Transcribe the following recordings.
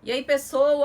E aí, pessoas?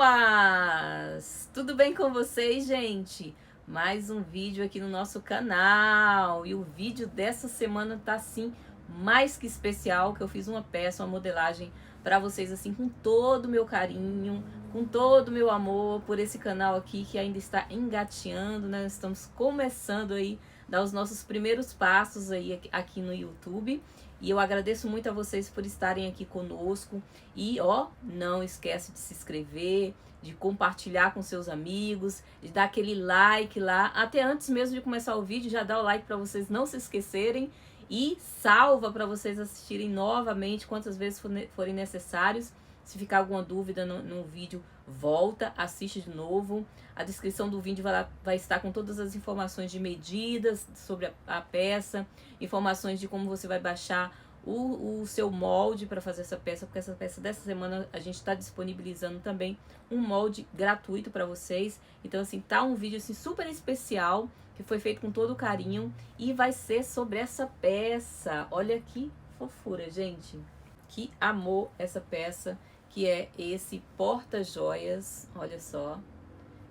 Tudo bem com vocês, gente? Mais um vídeo aqui no nosso canal. E o vídeo dessa semana tá assim mais que especial, que eu fiz uma peça, uma modelagem para vocês assim com todo o meu carinho, com todo o meu amor por esse canal aqui que ainda está engateando, né? Nós estamos começando aí dar os nossos primeiros passos aí aqui no YouTube. E eu agradeço muito a vocês por estarem aqui conosco. E ó, não esquece de se inscrever, de compartilhar com seus amigos, de dar aquele like lá. Até antes mesmo de começar o vídeo, já dá o like para vocês não se esquecerem. E salva para vocês assistirem novamente quantas vezes forem necessários. Se ficar alguma dúvida no vídeo, volta, assiste de novo. A descrição do vídeo vai estar com todas as informações de medidas sobre a peça, informações de como você vai baixar o seu molde para fazer essa peça, porque essa peça dessa semana a gente está disponibilizando também um molde gratuito para vocês. Então assim, tá um vídeo assim super especial, que foi feito com todo carinho e vai ser sobre essa peça. Olha que fofura, gente. Que amor essa peça, que é esse porta-joias, olha só,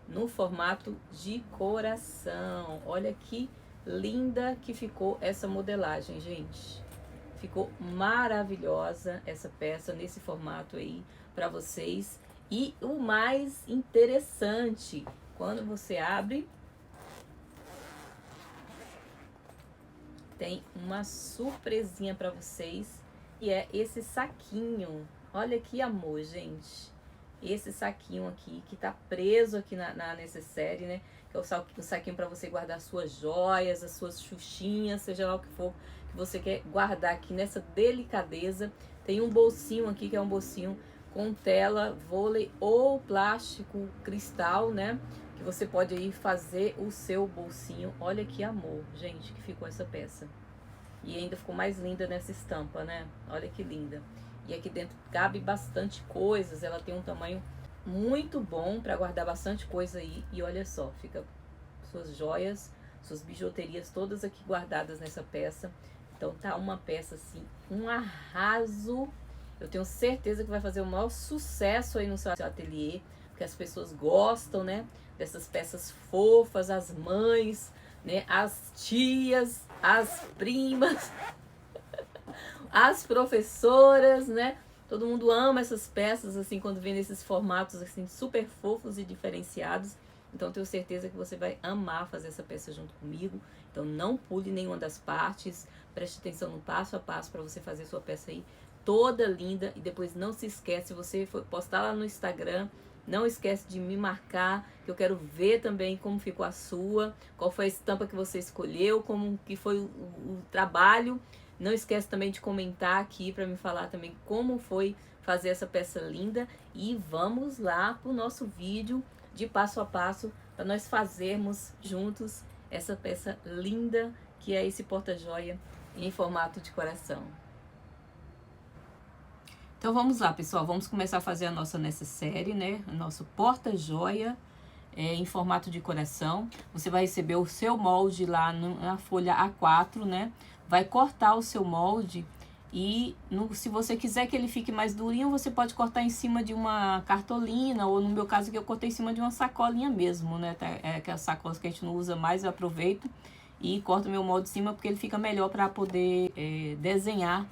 no formato de coração. Olha que linda que ficou essa modelagem, gente. Ficou maravilhosa essa peça nesse formato aí para vocês. E o mais interessante, quando você abre, tem uma surpresinha para vocês, e é esse saquinho. Olha que amor, gente. Esse saquinho aqui, que tá preso aqui na necessaire, né? Que é o saquinho para você guardar suas joias, as suas xuxinhas, seja lá o que for que você quer guardar aqui nessa delicadeza. Tem um bolsinho aqui, que é um bolsinho com tela, vôlei ou plástico cristal, né? Que você pode aí fazer o seu bolsinho. Olha que amor, gente, que ficou essa peça. E ainda ficou mais linda nessa estampa, né? Olha que linda. E aqui dentro cabe bastante coisas. Ela tem um tamanho muito bom para guardar bastante coisa aí. E olha só, fica suas joias, suas bijuterias todas aqui guardadas nessa peça. Então tá uma peça assim, um arraso. Eu tenho certeza que vai fazer o maior sucesso aí no seu ateliê, porque as pessoas gostam, né? Dessas peças fofas, as mães, né? As tias, as primas, as professoras, né? Todo mundo ama essas peças, assim, quando vem nesses formatos, assim, super fofos e diferenciados. Então, tenho certeza que você vai amar fazer essa peça junto comigo. Então, não pule nenhuma das partes. Preste atenção no passo a passo para você fazer sua peça aí toda linda. E depois não se esquece, se você for postar lá no Instagram, não esquece de me marcar, que eu quero ver também como ficou a sua, qual foi a estampa que você escolheu, como que foi o trabalho. Não esquece também de comentar aqui para me falar também como foi fazer essa peça linda. E vamos lá para o nosso vídeo de passo a passo para nós fazermos juntos essa peça linda que é esse porta-joia em formato de coração. Então vamos lá, pessoal, vamos começar a fazer a nossa necessaire, né? O nosso porta-joia em formato de coração. Você vai receber o seu molde lá na folha A4, né? Vai cortar o seu molde e se você quiser que ele fique mais durinho, você pode cortar em cima de uma cartolina, ou no meu caso aqui eu cortei em cima de uma sacolinha mesmo, né? É aquelas sacolas que a gente não usa mais, eu aproveito e corto meu molde em cima, porque ele fica melhor para poder desenhar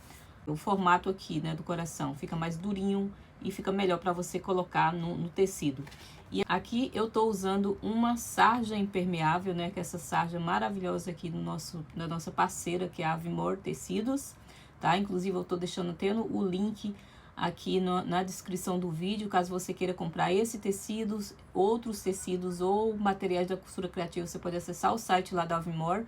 o formato aqui, né, do coração. Fica mais durinho e fica melhor para você colocar no tecido. E aqui eu tô usando uma sarja impermeável, né, que é essa sarja maravilhosa aqui da nossa parceira, que é a Avimor Tecidos, tá? Inclusive eu tô deixando tendo o link aqui na descrição do vídeo, caso você queira comprar esse tecido, outros tecidos ou materiais da costura criativa, você pode acessar o site lá da Avimor.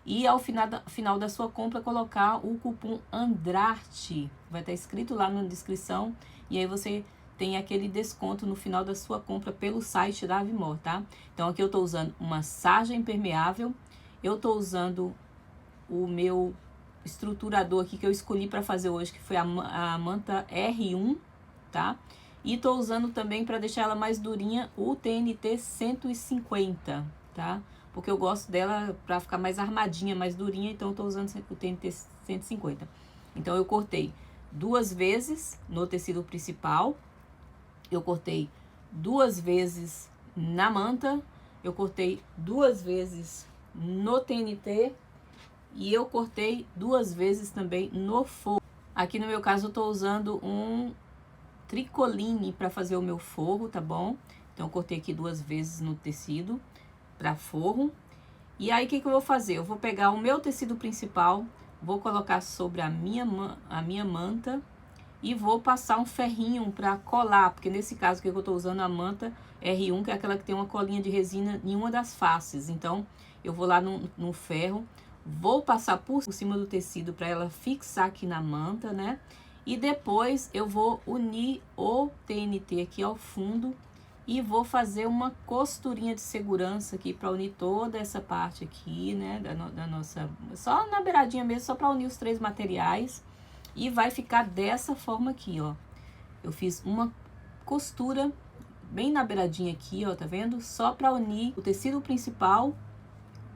E ao final da sua compra, colocar o cupom ANDRARTE. Vai estar escrito lá na descrição. E aí você tem aquele desconto no final da sua compra pelo site da Avimor, tá? Então aqui eu tô usando uma sarja impermeável. Eu tô usando o meu estruturador aqui que eu escolhi para fazer hoje, que foi a manta R1, tá? E tô usando também, para deixar ela mais durinha, o TNT 150, tá? Porque eu gosto dela para ficar mais armadinha, mais durinha, então eu tô usando o TNT 150. Então eu cortei 2 vezes no tecido principal eu cortei 2 vezes na manta, eu cortei 2 vezes no TNT e eu cortei 2 vezes também no forro. Aqui no meu caso eu tô usando um tricoline para fazer o meu forro, tá bom? Então eu cortei aqui 2 vezes no tecido para forro. E aí o que eu vou fazer? Eu vou pegar o meu tecido principal, vou colocar sobre a minha manta e vou passar um ferrinho para colar, porque nesse caso que eu tô usando a manta R1, que é aquela que tem uma colinha de resina em uma das faces. Então eu vou lá no ferro, vou passar por cima do tecido para ela fixar aqui na manta, né? E depois eu vou unir o TNT aqui ao fundo e vou fazer uma costurinha de segurança aqui para unir toda essa parte aqui, né? Da nossa, só na beiradinha mesmo, só para unir os 3 materiais. E vai ficar dessa forma aqui, ó. Eu fiz uma costura bem na beiradinha aqui, ó, tá vendo? Só para unir o tecido principal,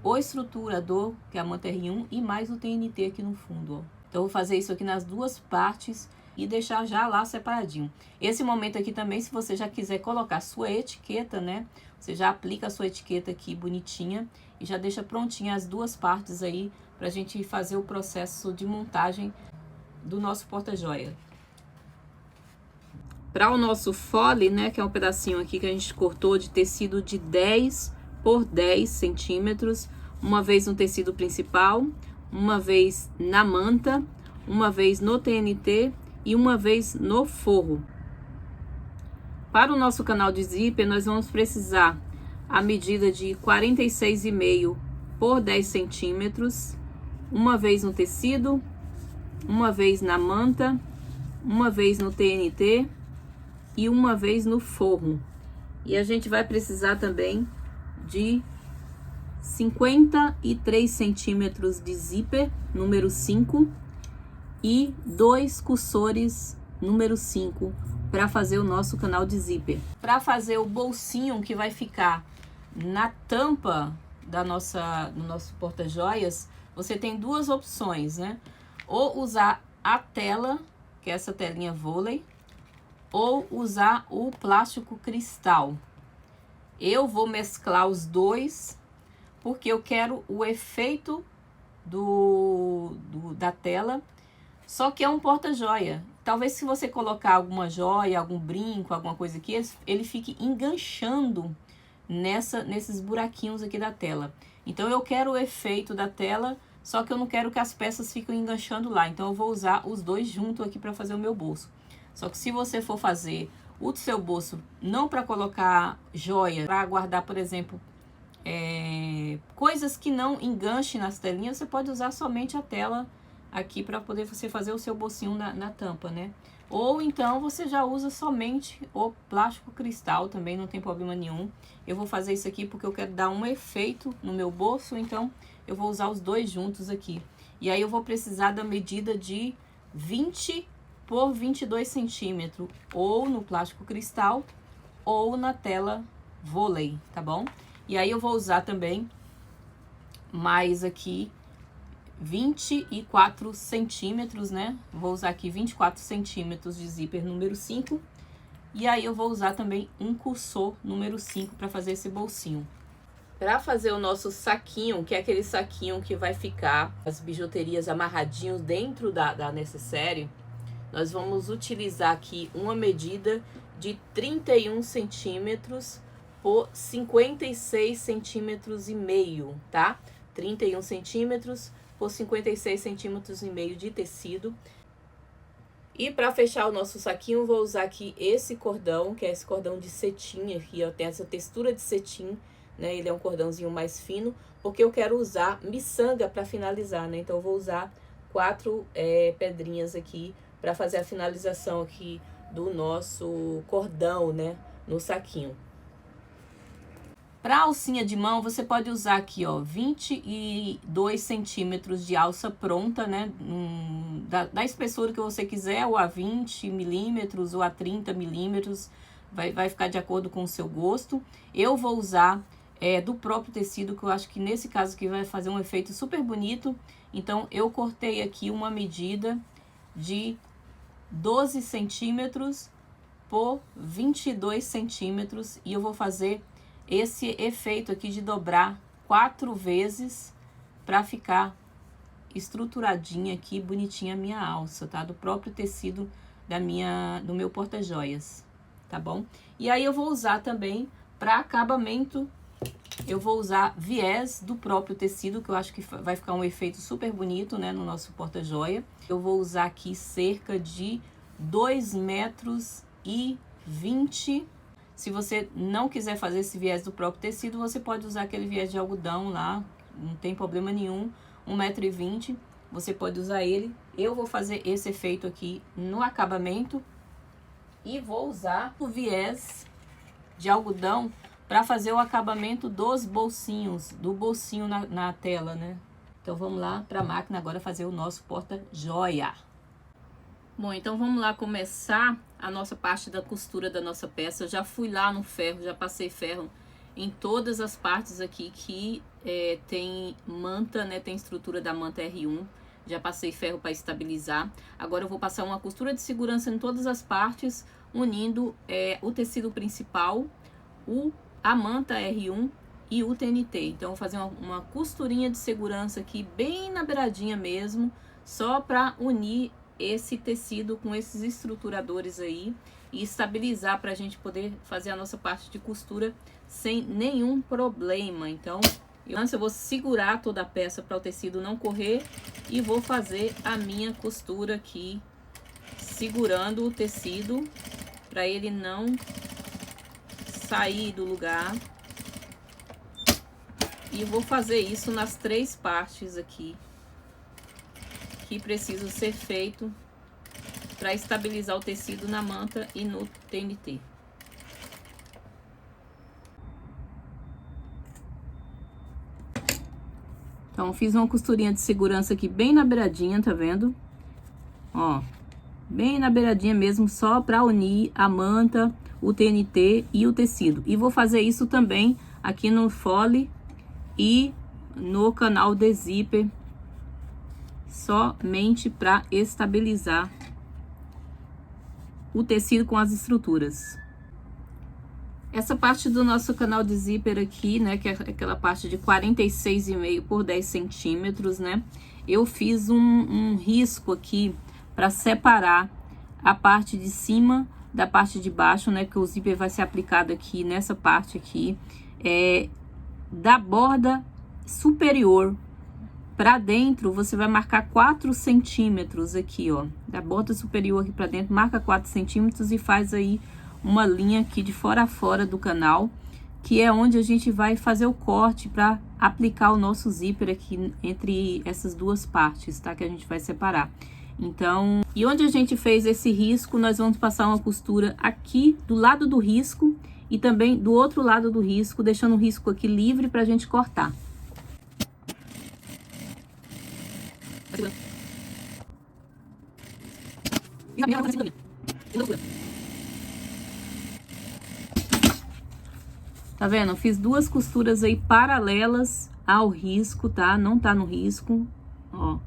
o estruturador, que é a manta R1, e mais o TNT aqui no fundo, ó. Então, eu vou fazer isso aqui nas 2 partes e deixar já lá separadinho. Esse momento aqui também, se você já quiser colocar sua etiqueta, né? Você já aplica a sua etiqueta aqui bonitinha e já deixa prontinha as 2 partes aí pra gente fazer o processo de montagem do nosso porta-joia. Para o nosso fole, né, que é um pedacinho aqui que a gente cortou de tecido de 10 por 10 centímetros, uma vez no tecido principal, uma vez na manta, uma vez no TNT e uma vez no forro. Para o nosso canal de zíper, nós vamos precisar a medida de 46,5 por 10 centímetros, uma vez no tecido, uma vez na manta, uma vez no TNT e uma vez no forro. E a gente vai precisar também de 53 centímetros de zíper número 5 e 2 cursores número 5 para fazer o nosso canal de zíper. Para fazer o bolsinho que vai ficar na tampa do nosso porta-joias, você tem 2 opções, né? Ou usar a tela, que é essa telinha vôlei, ou usar o plástico cristal. Eu vou mesclar os 2, porque eu quero o efeito da tela, só que é um porta-joia. Talvez se você colocar alguma joia, algum brinco, alguma coisa aqui, ele fique enganchando nesses buraquinhos aqui da tela. Então eu quero o efeito da tela, só que eu não quero que as peças fiquem enganchando lá. Então eu vou usar os 2 juntos aqui para fazer o meu bolso. Só que se você for fazer o seu bolso não para colocar joia, para guardar, por exemplo, coisas que não enganchem nas telinhas, você pode usar somente a tela aqui para poder você fazer o seu bolsinho na tampa, né? Ou então você já usa somente o plástico cristal, também não tem problema nenhum. Eu vou fazer isso aqui porque eu quero dar um efeito no meu bolso, então eu vou usar os 2 juntos aqui. E aí eu vou precisar da medida de 20 por 22 centímetros, ou no plástico cristal, ou na tela vôlei, tá bom? E aí eu vou usar também mais aqui 24 centímetros, né? Vou usar aqui 24 centímetros de zíper número 5. E aí eu vou usar também um cursor número 5 para fazer esse bolsinho. Para fazer o nosso saquinho, que é aquele saquinho que vai ficar as bijuterias amarradinhos dentro da necessaire, nós vamos utilizar aqui uma medida de 31 centímetros por 56 centímetros e meio, tá? 31 centímetros por 56 centímetros e meio de tecido. E para fechar o nosso saquinho, vou usar aqui esse cordão, que é esse cordão de cetim aqui, ó, tem essa textura de cetim, né? Ele é um cordãozinho mais fino, porque eu quero usar miçanga para finalizar, né? Então eu vou usar 4 pedrinhas aqui para fazer a finalização aqui do nosso cordão, né? No saquinho. Para alcinha de mão, você pode usar aqui, ó, 22 centímetros de alça pronta, né? Da espessura que você quiser, ou a 20 milímetros, ou a 30 milímetros, vai ficar de acordo com o seu gosto. Eu vou usar do próprio tecido, que eu acho que nesse caso aqui vai fazer um efeito super bonito. Então, eu cortei aqui uma medida de 12 centímetros por 22 centímetros e eu vou fazer esse efeito aqui de dobrar 4 vezes para ficar estruturadinha aqui, bonitinha a minha alça, tá? Do próprio tecido do meu porta-joias, tá bom? E aí eu vou usar também para acabamento, eu vou usar viés do próprio tecido, que eu acho que vai ficar um efeito super bonito, né, no nosso porta-joia. Eu vou usar aqui cerca de 2,20 metros. Se você não quiser fazer esse viés do próprio tecido, você pode usar aquele viés de algodão lá, não tem problema nenhum, 1,20 m, você pode usar ele. Eu vou fazer esse efeito aqui no acabamento e vou usar o viés de algodão para fazer o acabamento dos bolsinhos, do bolsinho na tela, né? Então vamos lá para a máquina agora fazer o nosso porta-joia. Bom, então vamos lá começar a nossa parte da costura da nossa peça. Eu já fui lá no ferro, já passei ferro em todas as partes aqui que tem manta, né? Tem estrutura da manta R1. Já passei ferro para estabilizar. Agora eu vou passar uma costura de segurança em todas as partes, unindo o tecido principal, a manta R1 e o TNT. Então, eu vou fazer uma costurinha de segurança aqui, bem na beiradinha mesmo, só para unir esse tecido com esses estruturadores aí e estabilizar para a gente poder fazer a nossa parte de costura sem nenhum problema. Então, antes eu vou segurar toda a peça para o tecido não correr e vou fazer a minha costura aqui, segurando o tecido para ele não sair do lugar. E vou fazer isso nas 3 partes aqui que precisam ser feito para estabilizar o tecido na manta e no TNT. Então, fiz uma costurinha de segurança aqui bem na beiradinha, tá vendo? Ó, bem na beiradinha mesmo, só para unir a manta, o TNT e o tecido. E vou fazer isso também aqui no fole e no canal de zíper, somente para estabilizar o tecido com as estruturas. Essa parte do nosso canal de zíper aqui, né, que é aquela parte de 46,5 por 10 centímetros, né, eu fiz um risco aqui para separar a parte de cima da parte de baixo, né, que o zíper vai ser aplicado aqui nessa parte aqui, da borda superior para dentro. Você vai marcar 4 centímetros aqui, ó, da borda superior aqui para dentro, marca 4 centímetros e faz aí uma linha aqui de fora a fora do canal, que é onde a gente vai fazer o corte para aplicar o nosso zíper aqui entre essas duas partes, tá? Que a gente vai separar. Então, e onde a gente fez esse risco, nós vamos passar uma costura aqui do lado do risco e também do outro lado do risco, deixando o risco aqui livre pra gente cortar. Tá vendo? Eu fiz 2 costuras aí paralelas ao risco, tá? Não tá no risco, ó.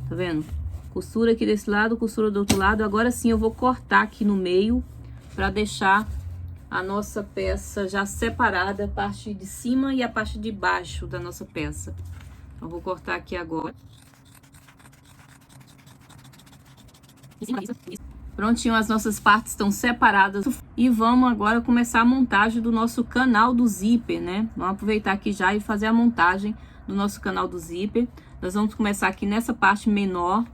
Tá vendo? Costura aqui desse lado, costura do outro lado. Agora sim eu vou cortar aqui no meio pra deixar a nossa peça já separada, a parte de cima e a parte de baixo da nossa peça. Então, eu vou cortar aqui agora. Prontinho, as nossas partes estão separadas. E vamos agora começar a montagem do nosso canal do zíper, né? Vamos aproveitar aqui já e fazer a montagem do nosso canal do zíper. Nós vamos começar aqui nessa parte menor.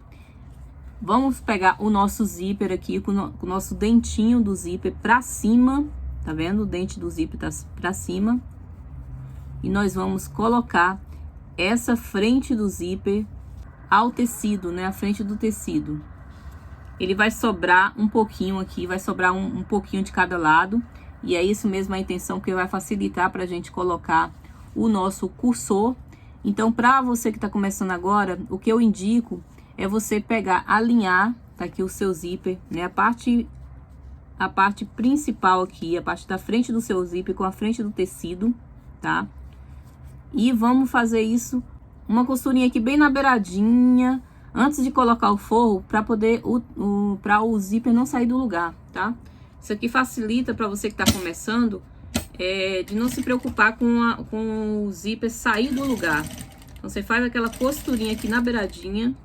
Vamos pegar o nosso zíper aqui com o nosso dentinho do zíper pra cima. Tá vendo? O dente do zíper tá pra cima. E nós vamos colocar essa frente do zíper ao tecido, né? A frente do tecido. Ele vai sobrar um pouquinho aqui, vai sobrar um pouquinho de cada lado. E é isso mesmo a intenção, que vai facilitar pra gente colocar o nosso cursor. Então, pra você que tá começando agora, o que eu indico é você pegar, alinhar, tá aqui o seu zíper, né? A parte principal aqui, a parte da frente do seu zíper com a frente do tecido, tá? E vamos fazer isso, uma costurinha aqui bem na beiradinha, antes de colocar o forro, para poder o zíper não sair do lugar, tá? Isso aqui facilita para você que está começando, de não se preocupar com o zíper sair do lugar. Então, você faz aquela costurinha aqui na beiradinha,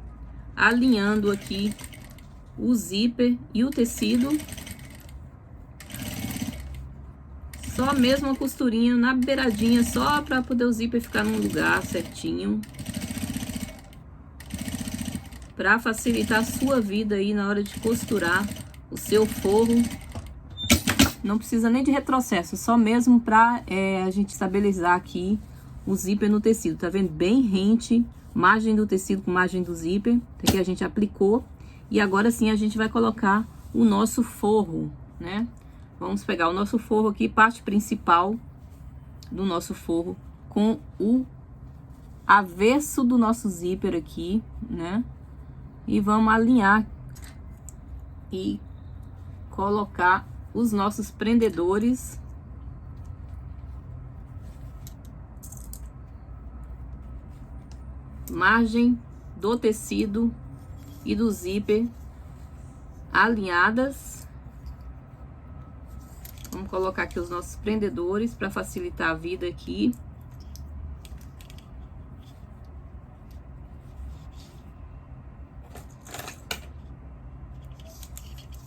alinhando aqui o zíper e o tecido. Só mesmo uma costurinha na beiradinha, só para poder o zíper ficar num lugar certinho. Para facilitar a sua vida aí na hora de costurar o seu forro. Não precisa nem de retrocesso, só mesmo para a gente estabilizar aqui o zíper no tecido. Tá vendo? Bem rente, margem do tecido com margem do zíper. Aqui a gente aplicou. E agora sim a gente vai colocar o nosso forro, né? Vamos pegar o nosso forro aqui, parte principal do nosso forro, com o avesso do nosso zíper aqui, né? E vamos alinhar e colocar os nossos prendedores. Margem do tecido e do zíper alinhadas. Vamos colocar aqui os nossos prendedores para facilitar a vida aqui.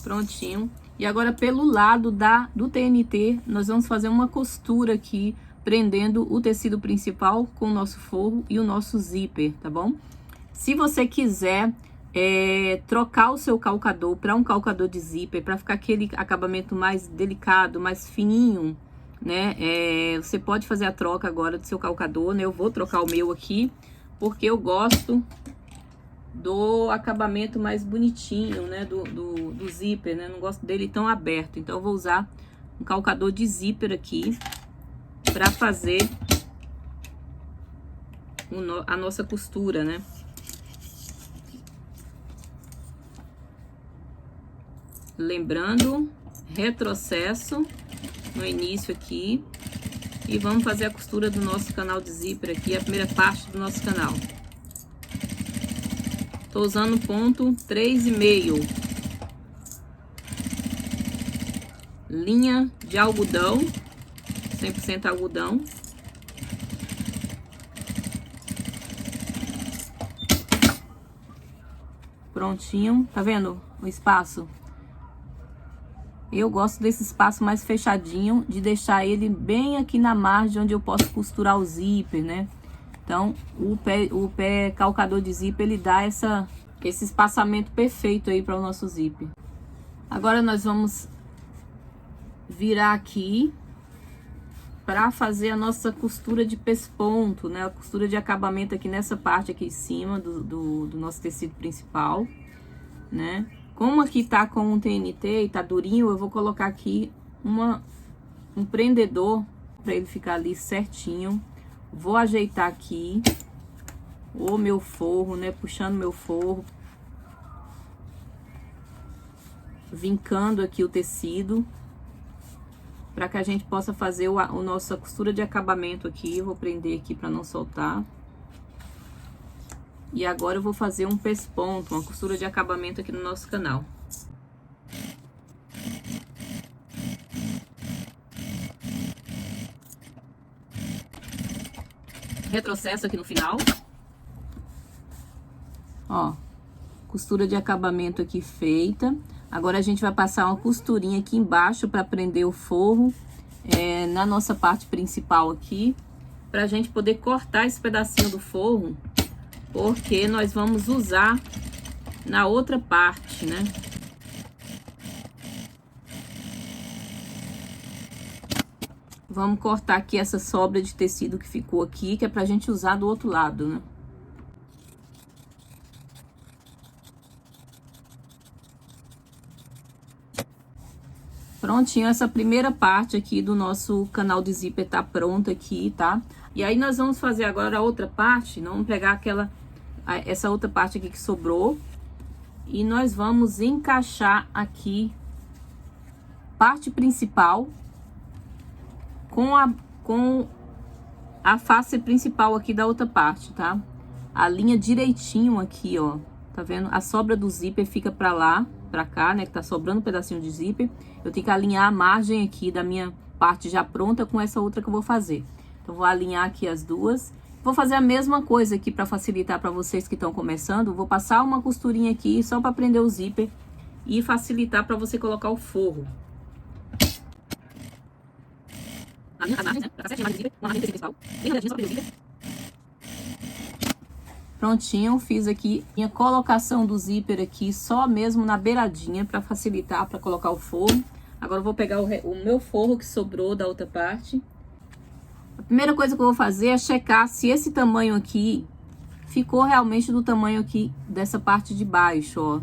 Prontinho. E agora pelo lado do TNT, nós vamos fazer uma costura aqui, prendendo o tecido principal com o nosso forro e o nosso zíper, tá bom? Se você quiser trocar o seu calcador para um calcador de zíper, para ficar aquele acabamento mais delicado, mais fininho, né? Você pode fazer a troca agora do seu calcador, né? Eu vou trocar o meu aqui, porque eu gosto do acabamento mais bonitinho, né? Do zíper, né? Não gosto dele tão aberto, então eu vou usar um calcador de zíper aqui para fazer a nossa costura, né? Lembrando, retrocesso no início aqui. E vamos fazer a costura do nosso canal de zíper aqui, a primeira parte do nosso canal. Tô usando ponto 3,5. Linha de algodão, 100% algodão. Prontinho, tá vendo o espaço? Eu gosto desse espaço mais fechadinho, de deixar ele bem aqui na margem, onde eu posso costurar o zíper, né? Então, o pé calcador de zíper, ele dá esse espaçamento perfeito aí para o nosso zíper. Agora, nós vamos virar aqui para fazer a nossa costura de pesponto, né? A costura de acabamento aqui nessa parte aqui em cima do nosso tecido principal, né? Como aqui tá com um TNT e tá durinho, eu vou colocar aqui um prendedor para ele ficar ali certinho. Vou ajeitar aqui o meu forro, né? Puxando meu forro. Vincando aqui o tecido. Para que a gente possa fazer a nossa costura de acabamento aqui. Eu vou prender aqui para não soltar. E agora eu vou fazer um pesponto, uma costura de acabamento aqui no nosso canal. Retrocesso aqui no final. Ó, costura de acabamento aqui feita. Agora a gente vai passar uma costurinha aqui embaixo para prender o forro na nossa parte principal aqui, pra gente poder cortar esse pedacinho do forro, porque nós vamos usar na outra parte, né? Vamos cortar aqui essa sobra de tecido que ficou aqui, que é pra gente usar do outro lado, né? Prontinho, essa primeira parte aqui do nosso canal de zíper tá pronta aqui, tá? E aí nós vamos fazer agora a outra parte, nós vamos pegar essa outra parte aqui que sobrou, e nós vamos encaixar aqui parte principal com a face principal aqui da outra parte, tá? A linha direitinho aqui, ó, tá vendo? A sobra do zíper fica pra lá, pra cá, né, que tá sobrando um pedacinho de zíper, eu tenho que alinhar a margem aqui da minha parte já pronta com essa outra que eu vou fazer. Então, vou alinhar aqui as duas. Vou fazer a mesma coisa aqui para facilitar para vocês que estão começando. Vou passar uma costurinha aqui só para prender o zíper e facilitar para você colocar o forro. Prontinho, fiz aqui minha colocação do zíper aqui só mesmo na beiradinha para facilitar para colocar o forro. Agora eu vou pegar o meu forro que sobrou da outra parte. A primeira coisa que eu vou fazer é checar se esse tamanho aqui ficou realmente do tamanho aqui dessa parte de baixo, ó.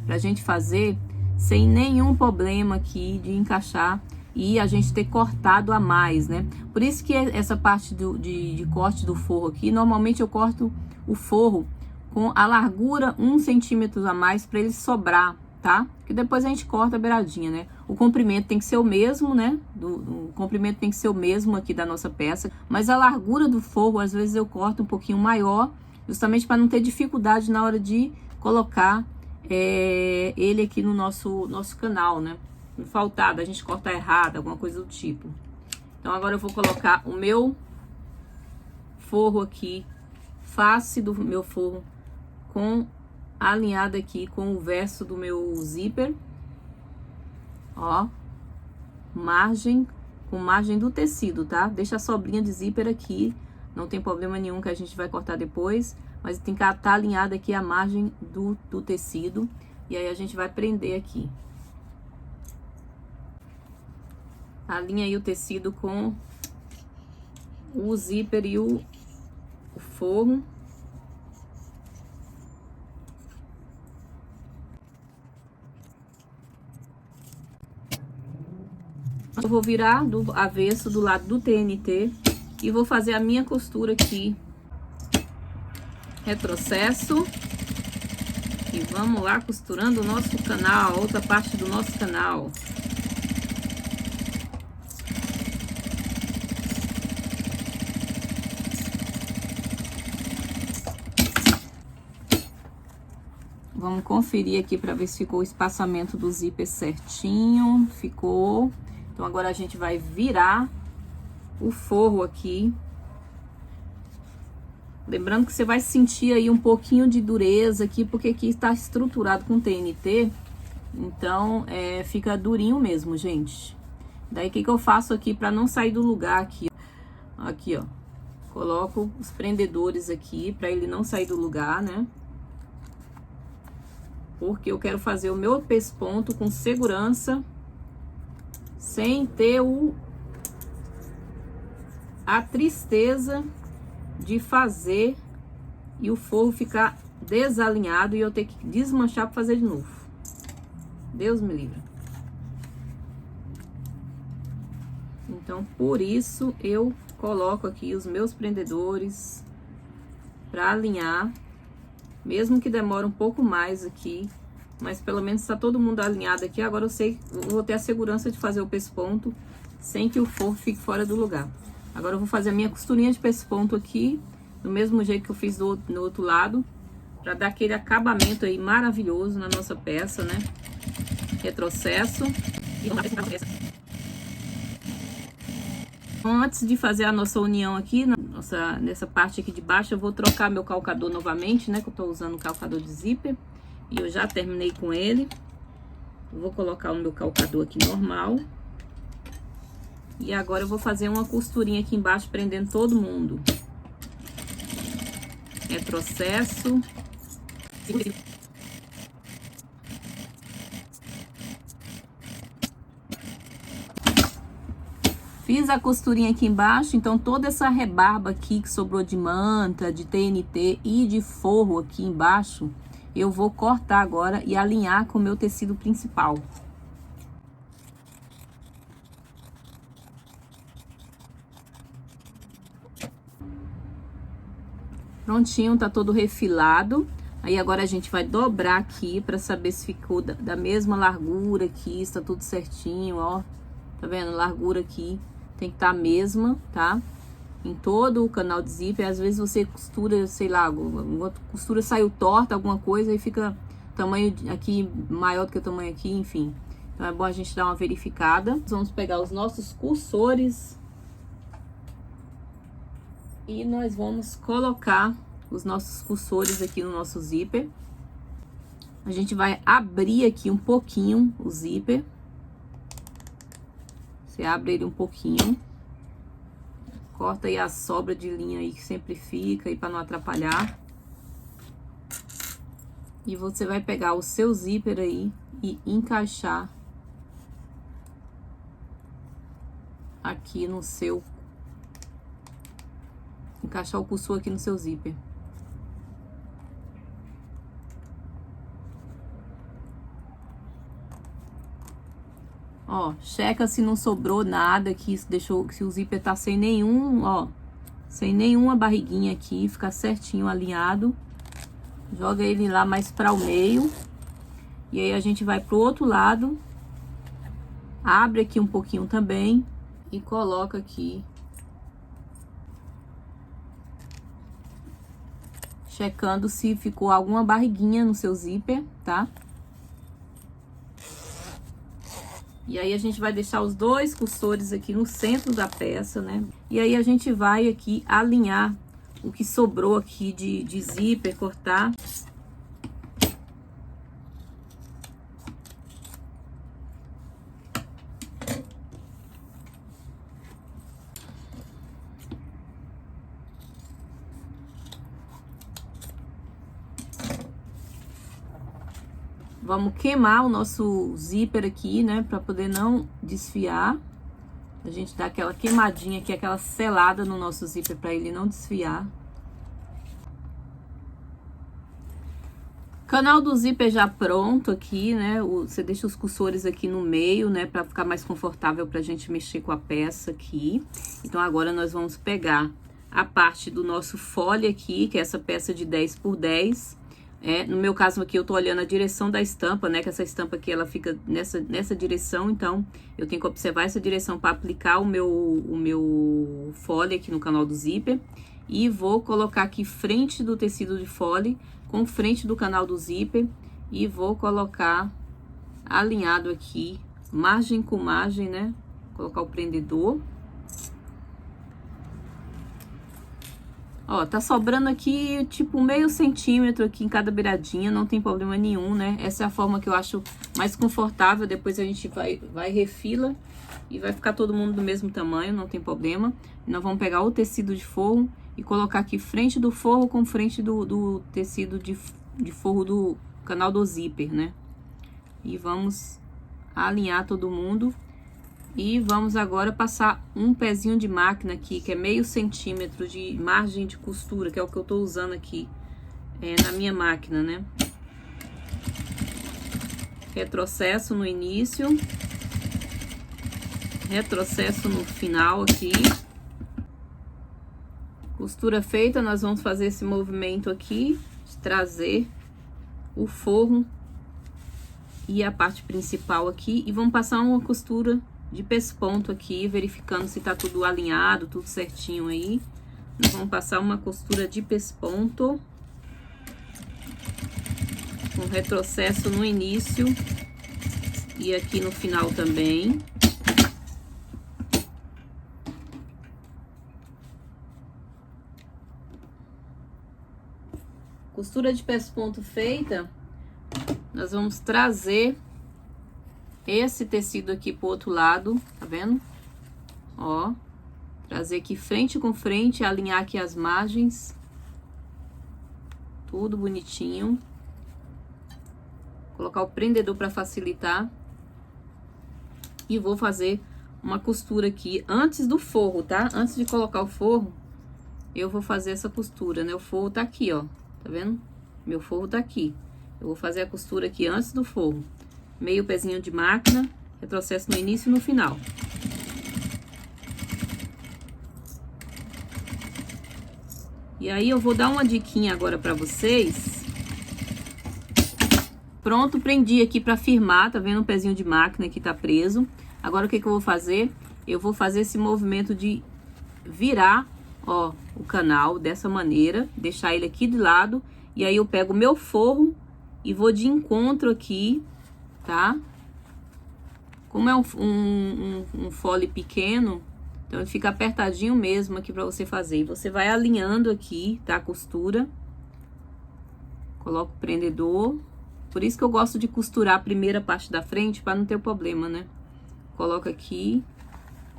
Pra gente fazer sem nenhum problema aqui de encaixar e a gente ter cortado a mais, né? Por isso que essa parte de corte do forro aqui, normalmente eu corto o forro com a largura 1 centímetro a mais para ele sobrar, tá? Que depois a gente corta a beiradinha, né? O comprimento tem que ser o mesmo, né? O comprimento tem que ser o mesmo aqui da nossa peça, mas a largura do forro, às vezes eu corto um pouquinho maior, justamente para não ter dificuldade na hora de colocar ele aqui no nosso canal, né? Faltado, a gente corta errado, alguma coisa do tipo. Então, agora eu vou colocar o meu forro aqui, face do meu forro, alinhado aqui com o verso do meu zíper. Ó, com margem do tecido, tá? Deixa a sobrinha de zíper aqui, não tem problema nenhum que a gente vai cortar depois, mas tem que estar alinhada aqui a margem do tecido, e aí a gente vai prender aqui. Alinha aí o tecido com o zíper e o forro. Eu vou virar do avesso do lado do TNT e vou fazer a minha costura aqui. Retrocesso. E vamos lá costurando o nosso canal, outra parte do nosso canal. Vamos conferir aqui para ver se ficou o espaçamento do zíper certinho. Ficou. Então, agora a gente vai virar o forro aqui. Lembrando que você vai sentir aí um pouquinho de dureza aqui, porque aqui está estruturado com TNT. Então, fica durinho mesmo, gente. Daí, o que eu faço aqui para não sair do lugar aqui? Aqui, ó. Coloco os prendedores aqui para ele não sair do lugar, né? Porque eu quero fazer o meu pesponto com segurança, sem ter a tristeza de fazer e o forro ficar desalinhado e eu ter que desmanchar para fazer de novo. Deus me livre. Então, por isso eu coloco aqui os meus prendedores para alinhar, mesmo que demore um pouco mais aqui, mas pelo menos está todo mundo alinhado aqui. Agora eu sei, eu vou ter a segurança de fazer o pesponto sem que o forro fique fora do lugar. Agora eu vou fazer a minha costurinha de pesponto aqui, do mesmo jeito que eu fiz no outro lado, para dar aquele acabamento aí maravilhoso na nossa peça, né? Retrocesso. E vamos lá, peça. Então, antes de fazer a nossa união aqui, nessa parte aqui de baixo, eu vou trocar meu calcador novamente, né? Que eu tô usando o calcador de zíper. E eu já terminei com ele. Eu vou colocar o meu calcador aqui normal. E agora eu vou fazer uma costurinha aqui embaixo, prendendo todo mundo. Retrocesso. Fiz a costurinha aqui embaixo, então toda essa rebarba aqui que sobrou de manta, de TNT e de forro aqui embaixo, eu vou cortar agora e alinhar com o meu tecido principal. Prontinho, tá todo refilado. Aí agora a gente vai dobrar aqui pra saber se ficou da mesma largura aqui, está tudo certinho, ó. Tá vendo? Largura aqui tem que estar a mesma, tá? Em todo o canal de zíper. Às vezes você costura, sei lá, uma costura saiu torta, alguma coisa, e fica tamanho aqui maior do que o tamanho aqui, enfim. Então é bom a gente dar uma verificada. Vamos pegar os nossos cursores e nós vamos colocar os nossos cursores aqui no nosso zíper. A gente vai abrir aqui um pouquinho o zíper. Você abre ele um pouquinho. Corta aí a sobra de linha aí que sempre fica aí para não atrapalhar. E você vai pegar o seu zíper aí e encaixar aqui no seu... Encaixar o cursor aqui no seu zíper. Ó, checa se não sobrou nada aqui, se deixou, se o zíper tá sem nenhum, ó, sem nenhuma barriguinha aqui, fica certinho alinhado. Joga ele lá mais para o meio. E aí a gente vai pro outro lado. Abre aqui um pouquinho também e coloca aqui. Checando se ficou alguma barriguinha no seu zíper, tá? E aí a gente vai deixar os dois cursores aqui no centro da peça, né? E aí a gente vai aqui alinhar o que sobrou aqui de zíper, cortar. Vamos queimar o nosso zíper aqui, né? Pra poder não desfiar. A gente dá aquela queimadinha aqui, aquela selada no nosso zíper pra ele não desfiar. Canal do zíper já pronto aqui, né? Você deixa os cursores aqui no meio, né? Pra ficar mais confortável pra gente mexer com a peça aqui. Então agora nós vamos pegar a parte do nosso fole aqui, que é essa peça de 10 por 10. No meu caso aqui eu tô olhando a direção da estampa, né? Que essa estampa aqui ela fica nessa direção, então eu tenho que observar essa direção para aplicar o meu fole aqui no canal do zíper. E vou colocar aqui frente do tecido de fole com frente do canal do zíper e vou colocar alinhado aqui, margem com margem, né? Colocar o prendedor. Ó, tá sobrando aqui, tipo, meio centímetro aqui em cada beiradinha, não tem problema nenhum, né? Essa é a forma que eu acho mais confortável, depois a gente vai refila e vai ficar todo mundo do mesmo tamanho, não tem problema. Nós vamos pegar o tecido de forro e colocar aqui frente do forro com frente do tecido de forro do canal do zíper, né? E vamos alinhar todo mundo. E vamos agora passar um pezinho de máquina aqui, que é meio centímetro de margem de costura, que é o que eu tô usando aqui na minha máquina, né? Retrocesso no início. Retrocesso no final aqui. Costura feita, nós vamos fazer esse movimento aqui, de trazer o forro e a parte principal aqui. E vamos passar uma costura de pesponto aqui, verificando se tá tudo alinhado, tudo certinho aí. Nós vamos passar uma costura de pesponto com retrocesso no início e aqui no final também. Costura de pesponto feita, nós vamos trazer esse tecido aqui pro outro lado, tá vendo? Ó, trazer aqui frente com frente, alinhar aqui as margens. Tudo bonitinho. Colocar o prendedor para facilitar. E vou fazer uma costura aqui antes do forro, tá? Antes de colocar o forro, eu vou fazer essa costura, né? O forro tá aqui, ó, tá vendo? Meu forro tá aqui. Eu vou fazer a costura aqui antes do forro. Meio pezinho de máquina, retrocesso no início e no final. E aí eu vou dar uma diquinha agora pra vocês. Pronto, prendi aqui pra firmar, tá vendo o pezinho de máquina que tá preso. Agora o que que eu vou fazer? Eu vou fazer esse movimento de virar, ó, o canal dessa maneira, deixar ele aqui de lado. E aí eu pego o meu forro e vou de encontro aqui, tá? Como é um fole pequeno, então ele fica apertadinho mesmo aqui pra você fazer. E você vai alinhando aqui, tá? A costura. Coloca o prendedor. Por isso que eu gosto de costurar a primeira parte da frente, pra não ter problema, né? Coloca aqui.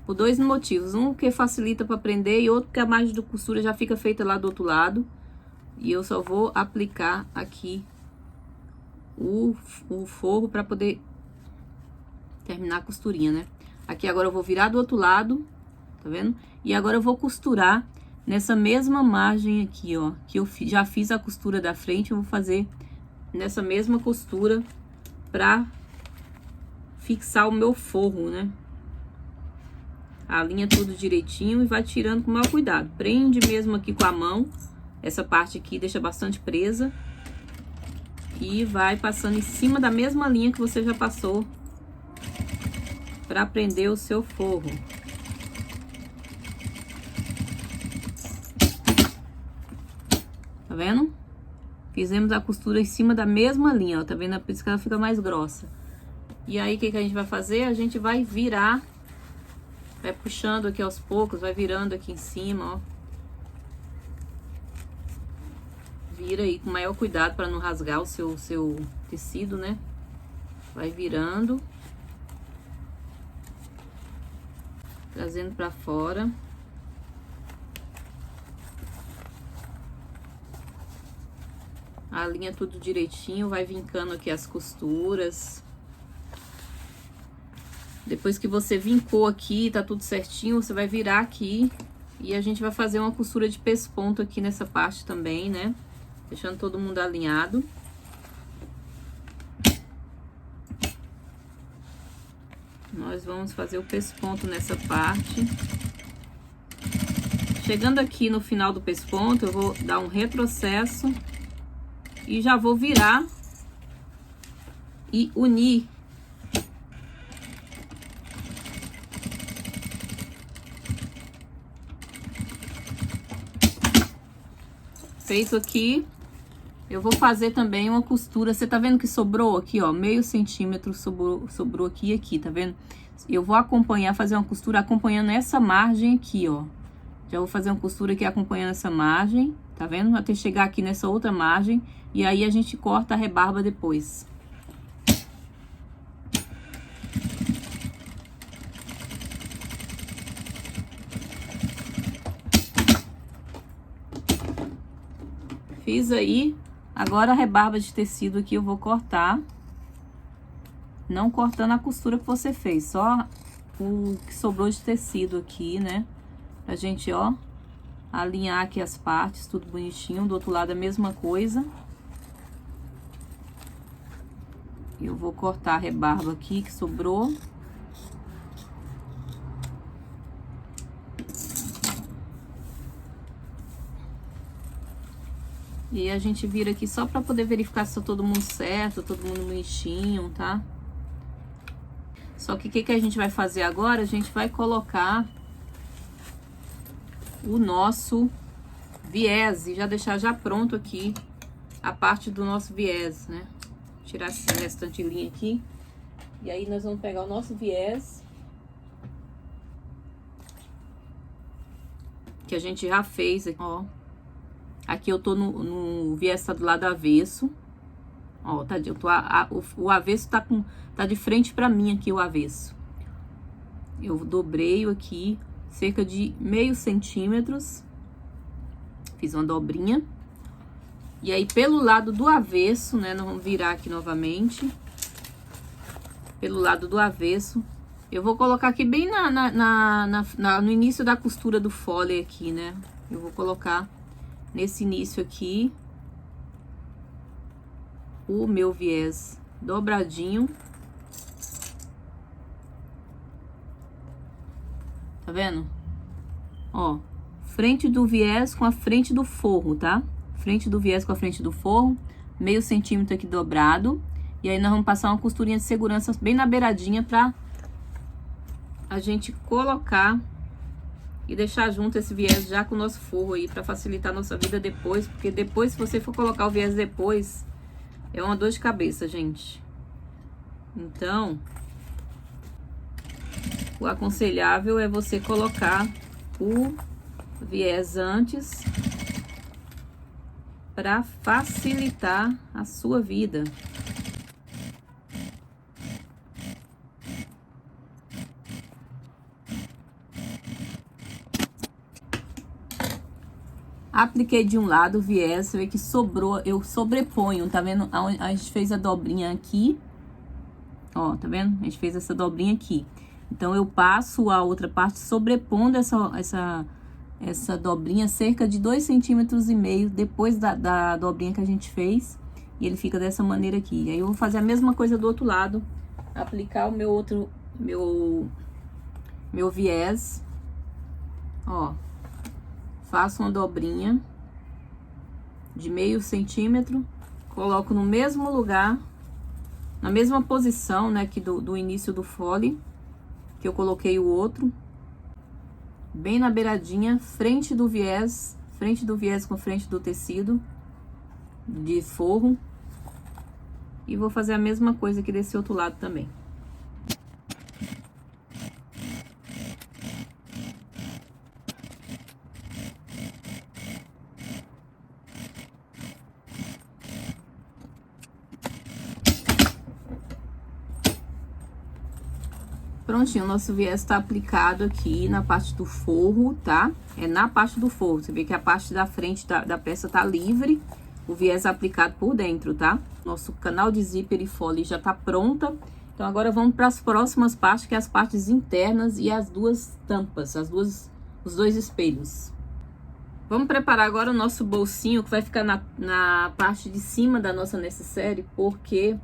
Por dois motivos. Um que facilita pra prender e outro que a margem de costura já fica feita lá do outro lado. E eu só vou aplicar aqui o forro pra poder terminar a costurinha, né? Aqui agora eu vou virar do outro lado, tá vendo? E agora eu vou costurar nessa mesma margem aqui, ó, que eu já fiz a costura da frente, eu vou fazer nessa mesma costura pra fixar o meu forro, né? Alinha tudo direitinho e vai tirando com o maior cuidado. Prende mesmo aqui com a mão, essa parte aqui deixa bastante presa. E vai passando em cima da mesma linha que você já passou para prender o seu forro. Tá vendo? Fizemos a costura em cima da mesma linha, ó. Tá vendo? Por isso que ela fica mais grossa. E aí, o que a gente vai fazer? A gente vai virar, vai puxando aqui aos poucos, vai virando aqui em cima, ó. Vira aí com maior cuidado para não rasgar o seu tecido, né? Vai virando. Trazendo pra fora. Alinha tudo direitinho, vai vincando aqui as costuras. Depois que você vincou aqui, tá tudo certinho, você vai virar aqui. E a gente vai fazer uma costura de pesponto aqui nessa parte também, né? Deixando todo mundo alinhado. Nós vamos fazer o pesponto nessa parte. Chegando aqui no final do pesponto, eu vou dar um retrocesso e já vou virar e unir. Feito aqui, eu vou fazer também uma costura. Você tá vendo que sobrou aqui, ó, meio centímetro sobrou aqui e aqui, tá vendo? Eu vou acompanhar, fazer uma costura acompanhando essa margem aqui, ó. Já vou fazer uma costura aqui acompanhando essa margem, tá vendo? Até chegar aqui nessa outra margem. E aí a gente corta a rebarba depois. Fiz aí. Agora a rebarba de tecido aqui eu vou cortar. Não cortando a costura que você fez, só o que sobrou de tecido aqui, né? Pra gente, ó, alinhar aqui as partes, tudo bonitinho. Do outro lado a mesma coisa. Eu vou cortar a rebarba aqui que sobrou. E a gente vira aqui só pra poder verificar se tá todo mundo certo, todo mundo bonitinho, tá? Só que o que a gente vai fazer agora? A gente vai colocar o nosso viés e já deixar já pronto aqui a parte do nosso viés, né? Tirar essa restante linha aqui. E aí nós vamos pegar o nosso viés, que a gente já fez aqui, ó. Aqui eu tô no viés, tá do lado avesso. Ó, tá, o avesso tá de frente pra mim aqui, o avesso. Eu dobrei aqui cerca de meio centímetros. Fiz uma dobrinha. E aí, pelo lado do avesso, né, nós vamos virar aqui novamente. Pelo lado do avesso, eu vou colocar aqui bem no início da costura do fole aqui, né? Eu vou colocar nesse início aqui o meu viés dobradinho. Tá vendo? Ó, frente do viés com a frente do forro, tá? Frente do viés com a frente do forro, meio centímetro aqui dobrado. E aí nós vamos passar uma costurinha de segurança bem na beiradinha pra a gente colocar e deixar junto esse viés já com o nosso forro aí, pra facilitar a nossa vida depois. Porque depois, se você for colocar o viés depois, é uma dor de cabeça, gente. Então, o aconselhável é você colocar o viés antes para facilitar a sua vida. Apliquei de um lado o viés, você vê que sobrou, eu sobreponho, tá vendo? A gente fez a dobrinha aqui, ó, tá vendo? A gente fez essa dobrinha aqui. Então, eu passo a outra parte sobrepondo essa dobrinha cerca de 2,5 centímetros depois da dobrinha que a gente fez. E ele fica dessa maneira aqui. Aí, eu vou fazer a mesma coisa do outro lado, aplicar o meu viés, ó. Faço uma dobrinha de 0,5 centímetro, coloco no mesmo lugar, na mesma posição, né, que do início do fole, que eu coloquei o outro, bem na beiradinha, frente do viés com frente do tecido de forro. E vou fazer a mesma coisa aqui desse outro lado também. Prontinho, o nosso viés tá aplicado aqui na parte do forro, tá? É na parte do forro, você vê que a parte da frente da peça tá livre, o viés aplicado por dentro, tá? Nosso canal de zíper e fole já tá pronta. Então, agora vamos para as próximas partes, que é as partes internas e as duas tampas, os dois espelhos. Vamos preparar agora o nosso bolsinho, que vai ficar na parte de cima da nossa necessaire, porque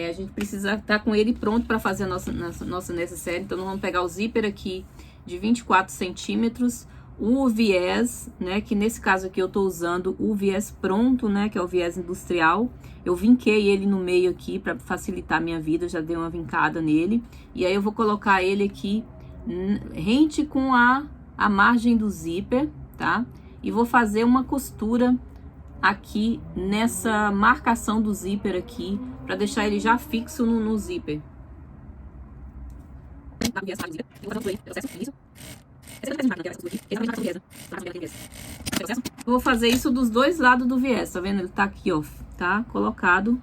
a gente precisa estar com ele pronto para fazer a nossa necessaire. Então, nós vamos pegar o zíper aqui de 24 centímetros, o viés, né, que nesse caso aqui eu tô usando o viés pronto, né, que é o viés industrial. Eu vinquei ele no meio aqui para facilitar a minha vida, já dei uma vincada nele. E aí eu vou colocar ele aqui rente com a margem do zíper, tá? E vou fazer uma costura aqui nessa marcação do zíper aqui, para deixar ele já fixo no zíper. Vou fazer isso dos dois lados do viés, tá vendo? Ele tá aqui, ó, tá colocado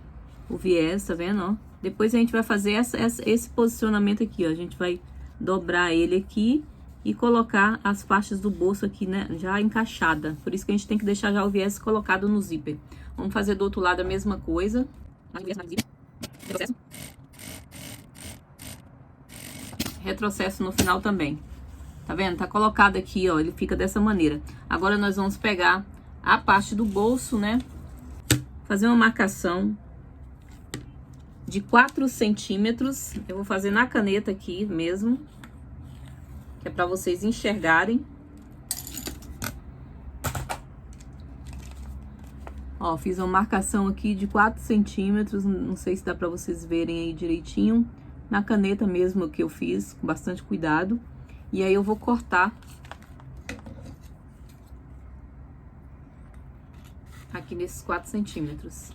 o viés, tá vendo, ó? Depois a gente vai fazer esse posicionamento aqui, ó. A gente vai dobrar ele aqui e colocar as partes do bolso aqui, né, já encaixada. Por isso que a gente tem que deixar já o viés colocado no zíper. Vamos fazer do outro lado a mesma coisa. Retrocesso no final também. Tá vendo? Tá colocado aqui, ó, ele fica dessa maneira. Agora nós vamos pegar a parte do bolso, né? Fazer uma marcação de 4 centímetros. Eu vou fazer na caneta aqui mesmo, que é pra vocês enxergarem. Ó, fiz uma marcação aqui de 4 centímetros, não sei se dá pra vocês verem aí direitinho. Na caneta mesmo que eu fiz, com bastante cuidado. E aí eu vou cortar aqui nesses 4 centímetros.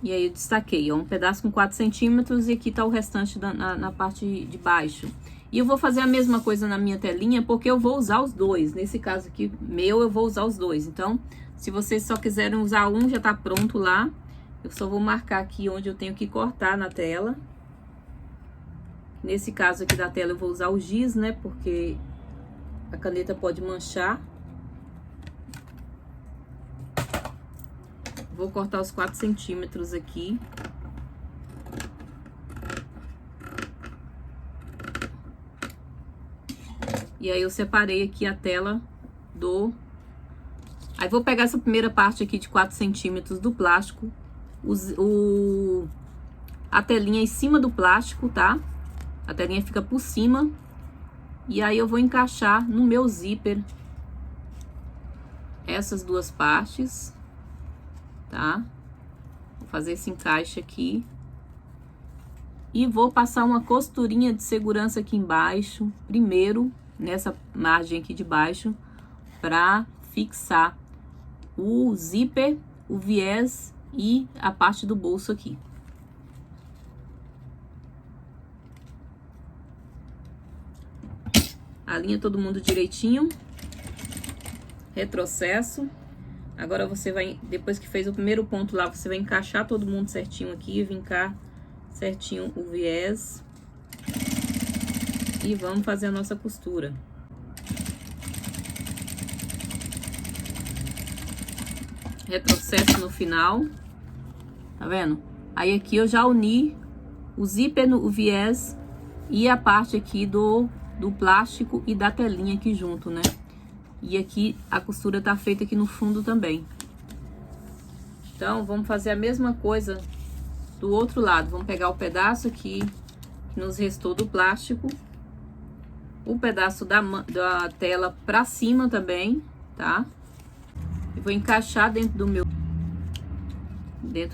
E aí eu destaquei, ó, um pedaço com 4 centímetros e aqui tá o restante na parte de baixo. E eu vou fazer a mesma coisa na minha telinha, porque eu vou usar os dois. Nesse caso aqui, eu vou usar os dois. Então, se vocês só quiserem usar um, já tá pronto lá. Eu só vou marcar aqui onde eu tenho que cortar na tela. Nesse caso aqui da tela, eu vou usar o giz, né? Porque a caneta pode manchar. Vou cortar os 4 centímetros aqui. E aí, eu separei aqui a tela do... Aí, vou pegar essa primeira parte aqui de 4 centímetros do plástico. A telinha em cima do plástico, tá? A telinha fica por cima. E aí, eu vou encaixar no meu zíper essas duas partes, tá? Vou fazer esse encaixe aqui. E vou passar uma costurinha de segurança aqui embaixo, primeiro, nessa margem aqui de baixo, para fixar o zíper, o viés e a parte do bolso aqui. Alinha todo mundo direitinho. Retrocesso. Agora você vai, depois que fez o primeiro ponto lá, você vai encaixar todo mundo certinho aqui, vincar certinho o viés. E vamos fazer a nossa costura. Retrocesso no final. Tá vendo? Aí aqui eu já uni o zíper, o viés e a parte aqui do plástico e da telinha aqui junto, né? E aqui a costura tá feita aqui no fundo também. Então, vamos fazer a mesma coisa do outro lado. Vamos pegar o pedaço aqui que nos restou do plástico, o pedaço da tela pra cima também, tá? E vou encaixar dentro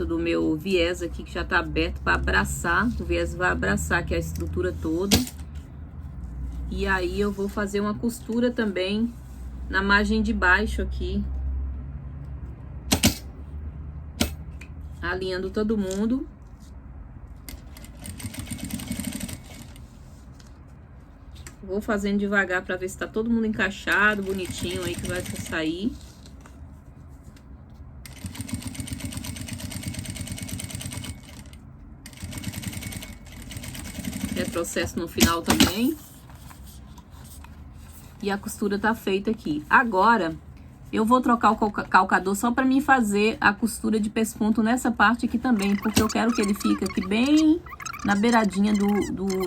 do meu viés aqui, que já tá aberto para abraçar. O viés vai abraçar aqui a estrutura toda. E aí eu vou fazer uma costura também na margem de baixo aqui, alinhando todo mundo. Vou fazendo devagar para ver se tá todo mundo encaixado, bonitinho aí, que vai sair. Retrocesso no final também. E a costura tá feita aqui. Agora, eu vou trocar o calcador só para mim fazer a costura de pesponto nessa parte aqui também, porque eu quero que ele fique aqui bem na beiradinha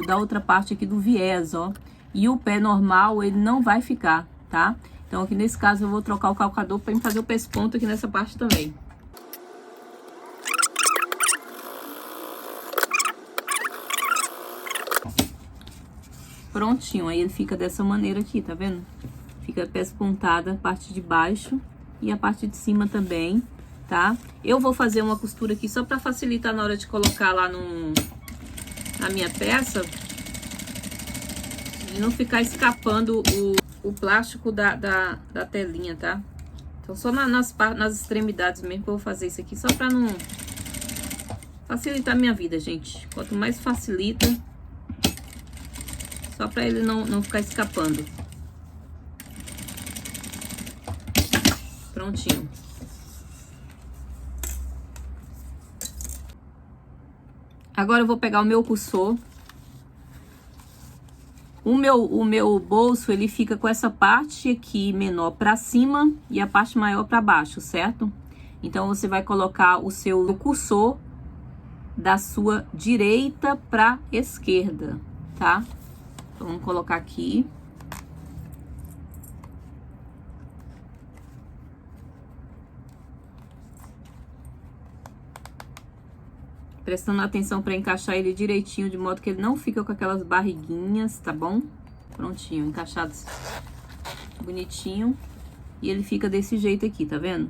da outra parte aqui do viés, ó. E o pé normal, ele não vai ficar, tá? Então, aqui nesse caso, eu vou trocar o calcador para fazer o pesponto aqui nessa parte também. Prontinho, aí ele fica dessa maneira aqui, tá vendo? Fica pespontada a parte de baixo e a parte de cima também, tá? Eu vou fazer uma costura aqui só para facilitar na hora de colocar lá na minha peça, e não ficar escapando o plástico da telinha, tá? Então, só nas extremidades mesmo que eu vou fazer isso aqui, só para não facilitar a minha vida, gente. Quanto mais facilita, só para ele não ficar escapando. Prontinho. Agora eu vou pegar o meu cursor. O meu bolso, ele fica com essa parte aqui menor para cima e a parte maior para baixo, certo? Então, você vai colocar o seu cursor da sua direita para esquerda, tá? Então, vamos colocar aqui. Prestando atenção para encaixar ele direitinho, de modo que ele não fica com aquelas barriguinhas, tá bom? Prontinho, encaixado bonitinho. E ele fica desse jeito aqui, tá vendo?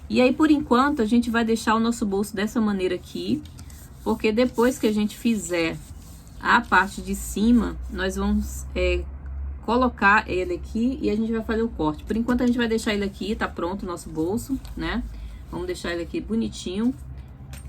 E aí, por enquanto, a gente vai deixar o nosso bolso dessa maneira aqui, porque depois que a gente fizer a parte de cima, nós vamos colocar ele aqui e a gente vai fazer o corte. Por enquanto, a gente vai deixar ele aqui, tá pronto o nosso bolso, né? Vamos deixar ele aqui bonitinho.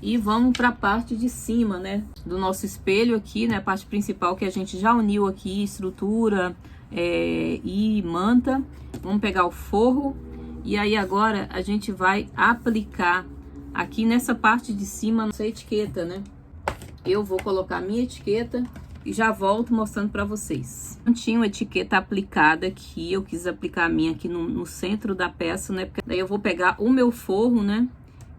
E vamos para a parte de cima, né, do nosso espelho aqui, né, a parte principal que a gente já uniu aqui, estrutura e manta. Vamos pegar o forro e aí agora a gente vai aplicar aqui nessa parte de cima nossa etiqueta, né. Eu vou colocar a minha etiqueta e já volto mostrando para vocês. Tinha uma etiqueta aplicada aqui, eu quis aplicar a minha aqui no centro da peça, né, porque daí eu vou pegar o meu forro, né,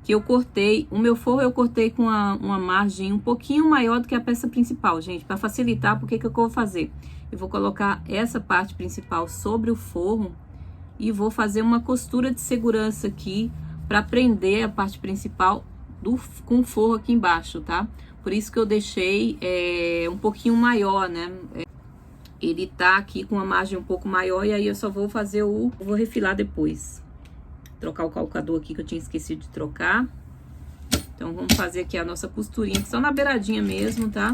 que eu cortei. O meu forro eu cortei com uma margem um pouquinho maior do que a peça principal, gente, para facilitar. Porque que eu vou fazer? Eu vou colocar essa parte principal sobre o forro e vou fazer uma costura de segurança aqui para prender a parte principal com o forro aqui embaixo, tá? Por isso que eu deixei um pouquinho maior, né? Ele tá aqui com uma margem um pouco maior e aí eu só vou fazer vou refilar depois. Trocar o calcador aqui que eu tinha esquecido de trocar. Então, vamos fazer aqui a nossa costurinha, só na beiradinha mesmo, tá?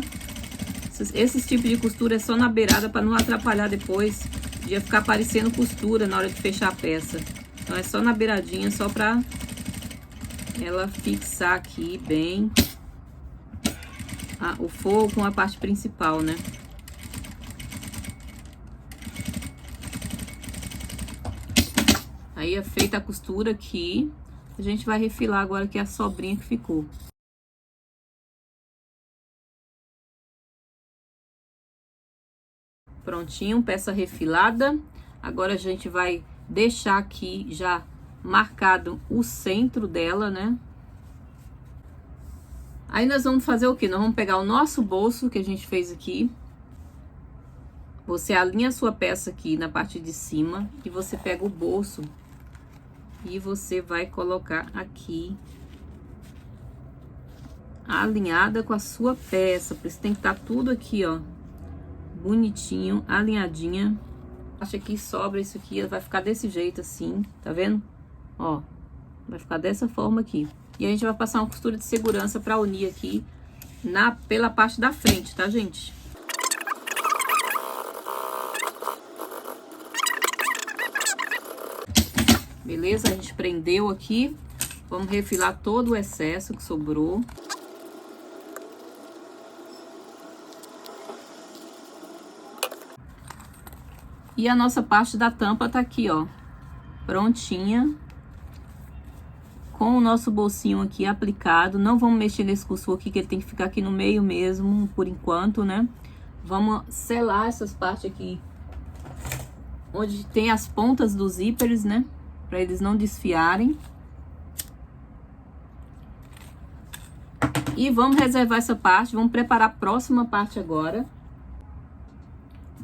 Esse tipo de costura é só na beirada para não atrapalhar depois podia ficar aparecendo costura na hora de fechar a peça. Então é só na beiradinha, só pra ela fixar aqui bem o forro com a parte principal, né? Aí é feita a costura aqui, a gente vai refilar agora aqui a sobrinha que ficou. Prontinho, peça refilada. Agora a gente vai deixar aqui já marcado o centro dela, né? Aí nós vamos fazer o quê? Nós vamos pegar o nosso bolso que a gente fez aqui. Você alinha a sua peça aqui na parte de cima e você pega o bolso e você vai colocar aqui alinhada com a sua peça. Por isso tem que estar tudo aqui, ó, bonitinho, alinhadinha. Acho que sobra isso aqui, vai ficar desse jeito assim, tá vendo? Ó, vai ficar dessa forma aqui. E a gente vai passar uma costura de segurança pra unir aqui pela parte da frente, tá, gente? Beleza? A gente prendeu aqui. Vamos refilar todo o excesso que sobrou. E a nossa parte da tampa tá aqui, ó, prontinha. Com o nosso bolsinho aqui aplicado. Não vamos mexer nesse costura aqui, que ele tem que ficar aqui no meio mesmo, por enquanto, né? Vamos selar essas partes aqui, onde tem as pontas dos zíperes, né? Pra eles não desfiarem. E vamos reservar essa parte, vamos preparar a próxima parte agora.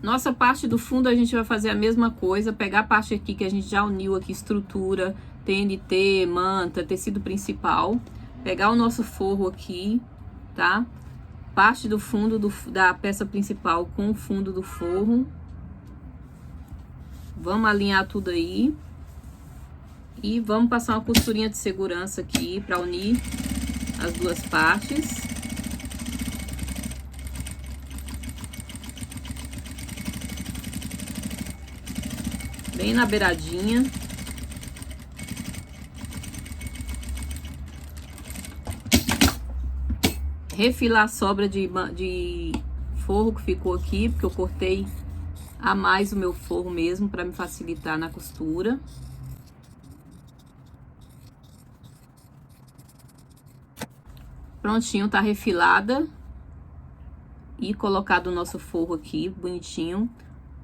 Nossa parte do fundo a gente vai fazer a mesma coisa, pegar a parte aqui que a gente já uniu aqui, estrutura, TNT, manta, tecido principal. Pegar o nosso forro aqui, tá? Parte do fundo da peça principal com o fundo do forro. Vamos alinhar tudo aí. E vamos passar uma costurinha de segurança aqui para unir as duas partes. Bem na beiradinha. Refilar a sobra de forro que ficou aqui, porque eu cortei a mais o meu forro mesmo, para me facilitar na costura. Prontinho, tá refilada. E colocado o nosso forro aqui, bonitinho.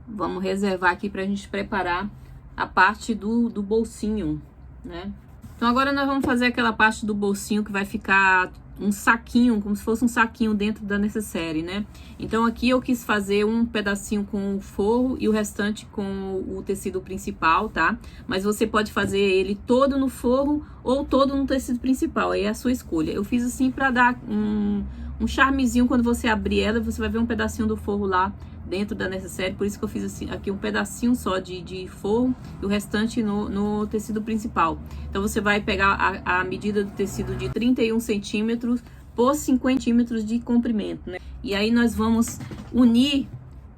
Vamos reservar aqui pra gente preparar a parte do bolsinho, né? Então agora nós vamos fazer aquela parte do bolsinho que vai ficar um saquinho, como se fosse um saquinho dentro da necessaire, né? Então aqui eu quis fazer um pedacinho com o forro e o restante com o tecido principal, tá? Mas você pode fazer ele todo no forro ou todo no tecido principal, aí é a sua escolha. Eu fiz assim pra dar um charmezinho. Quando você abrir ela, você vai ver um pedacinho do forro lá dentro da necessaire, por isso que eu fiz assim, aqui um pedacinho só de forro e o restante no tecido principal. Então você vai pegar a medida do tecido de 31 centímetros por 50 centímetros de comprimento, né? E aí nós vamos unir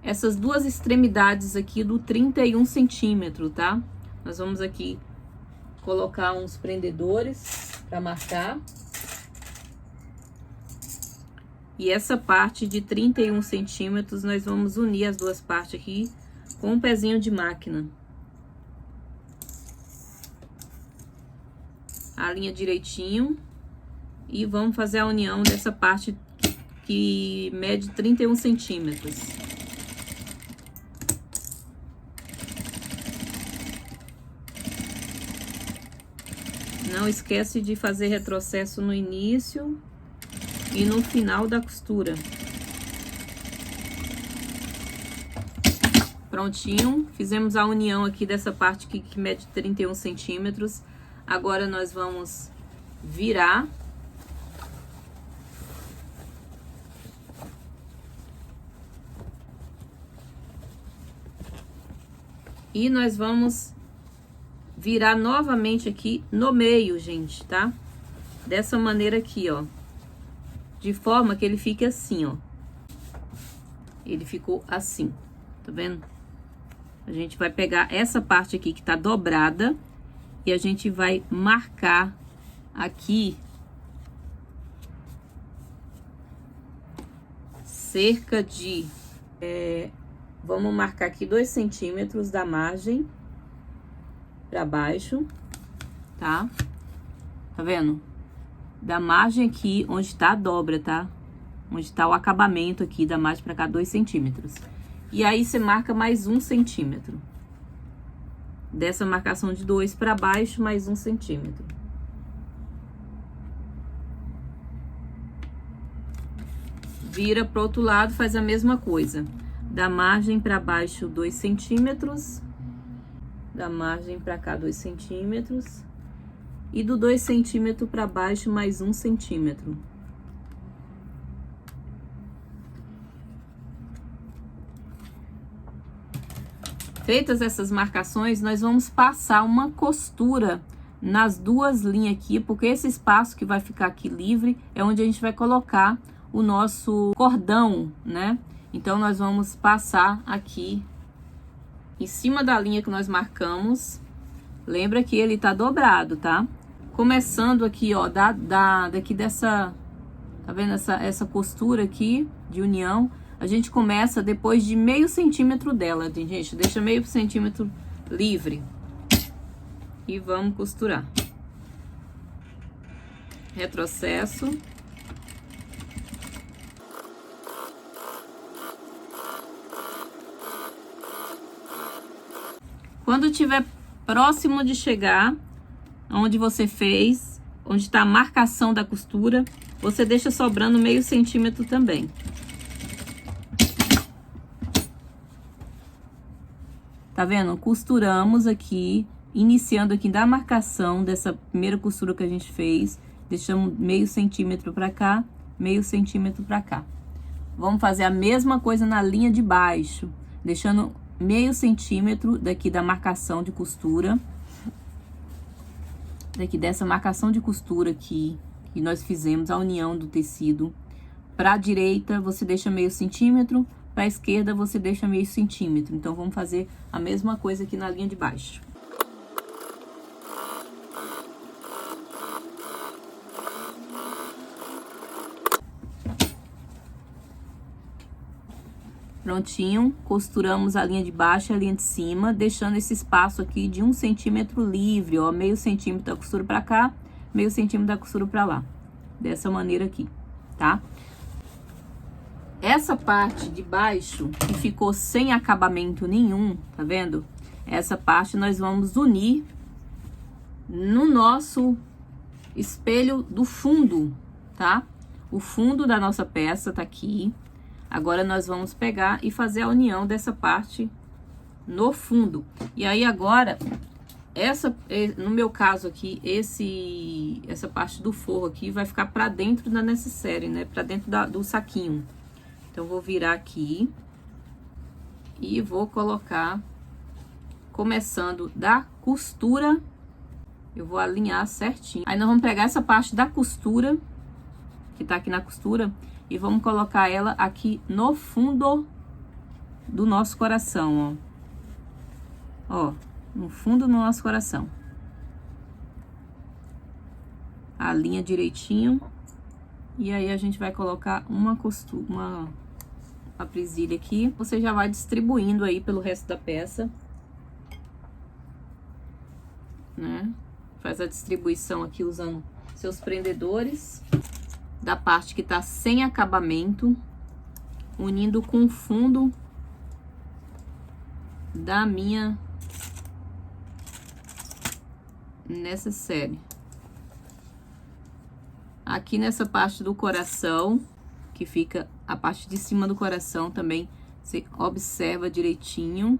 essas duas extremidades aqui do 31 centímetros, tá? Nós vamos aqui colocar uns prendedores para marcar. E essa parte de 31 centímetros, nós vamos unir as duas partes aqui com um pezinho de máquina. Alinha direitinho. E vamos fazer a união dessa parte que mede 31 centímetros. Não esquece de fazer retrocesso no início e no final da costura. Prontinho, fizemos a união aqui dessa parte aqui que mede 31 centímetros. Agora nós vamos virar. E nós vamos virar novamente aqui no meio, gente, tá? Dessa maneira aqui, ó. De forma que ele fique assim, ó. Ele ficou assim, tá vendo? A gente vai pegar essa parte aqui que tá dobrada e a gente vai marcar aqui cerca de... vamos marcar aqui 2 centímetros da margem pra baixo, tá? Tá vendo? Da margem aqui, onde tá a dobra, tá? Onde tá o acabamento aqui, da margem pra cá, 2 centímetros. E aí, você marca mais 1 centímetro. Dessa marcação de 2 pra baixo, mais 1 centímetro. Vira pro outro lado, faz a mesma coisa. Da margem pra baixo, 2 centímetros. Da margem pra cá, 2 centímetros. E do 2 centímetros pra baixo, mais 1 centímetro. Feitas essas marcações, nós vamos passar uma costura nas duas linhas aqui, porque esse espaço que vai ficar aqui livre é onde a gente vai colocar o nosso cordão, né? Então, nós vamos passar aqui em cima da linha que nós marcamos. Lembra que ele tá dobrado, tá? Começando aqui, ó, daqui dessa... Tá vendo essa costura aqui de união? A gente começa depois de meio centímetro dela, gente. Deixa meio centímetro livre. E vamos costurar. Retrocesso. Quando tiver próximo de chegar onde você fez, onde está a marcação da costura, você deixa sobrando meio centímetro também. Tá vendo? Costuramos aqui, iniciando aqui da marcação dessa primeira costura que a gente fez. Deixamos meio centímetro pra cá, meio centímetro pra cá. Vamos fazer a mesma coisa na linha de baixo, deixando meio centímetro daqui da marcação de costura. Daqui dessa marcação de costura aqui, que nós fizemos a união do tecido. Pra direita, você deixa meio centímetro. Para a esquerda, você deixa meio centímetro. Então, vamos fazer a mesma coisa aqui na linha de baixo. Prontinho, costuramos a linha de baixo e a linha de cima, deixando esse espaço aqui de 1 centímetro livre, ó. Meio centímetro da costura para cá, meio centímetro da costura para lá. Dessa maneira aqui, tá? Essa parte de baixo, que ficou sem acabamento nenhum, tá vendo? Essa parte nós vamos unir no nosso espelho do fundo, tá? O fundo da nossa peça tá aqui. Agora, nós vamos pegar e fazer a união dessa parte no fundo. E aí, agora, no meu caso aqui, essa parte do forro aqui vai ficar pra dentro da necessaire, né? Pra dentro do saquinho. Então, vou virar aqui e vou colocar, começando da costura, eu vou alinhar certinho. Aí, nós vamos pegar essa parte da costura, que tá aqui na costura, e vamos colocar ela aqui no fundo do nosso coração, ó. Ó, no fundo do nosso coração. Alinha direitinho. E aí, a gente vai colocar uma costura, uma presilha aqui. Você já vai distribuindo aí pelo resto da peça, né? Faz a distribuição aqui usando seus prendedores. Da parte que tá sem acabamento, unindo com o fundo da minha necessaire. Aqui nessa parte do coração, que fica a parte de cima do coração também, você observa direitinho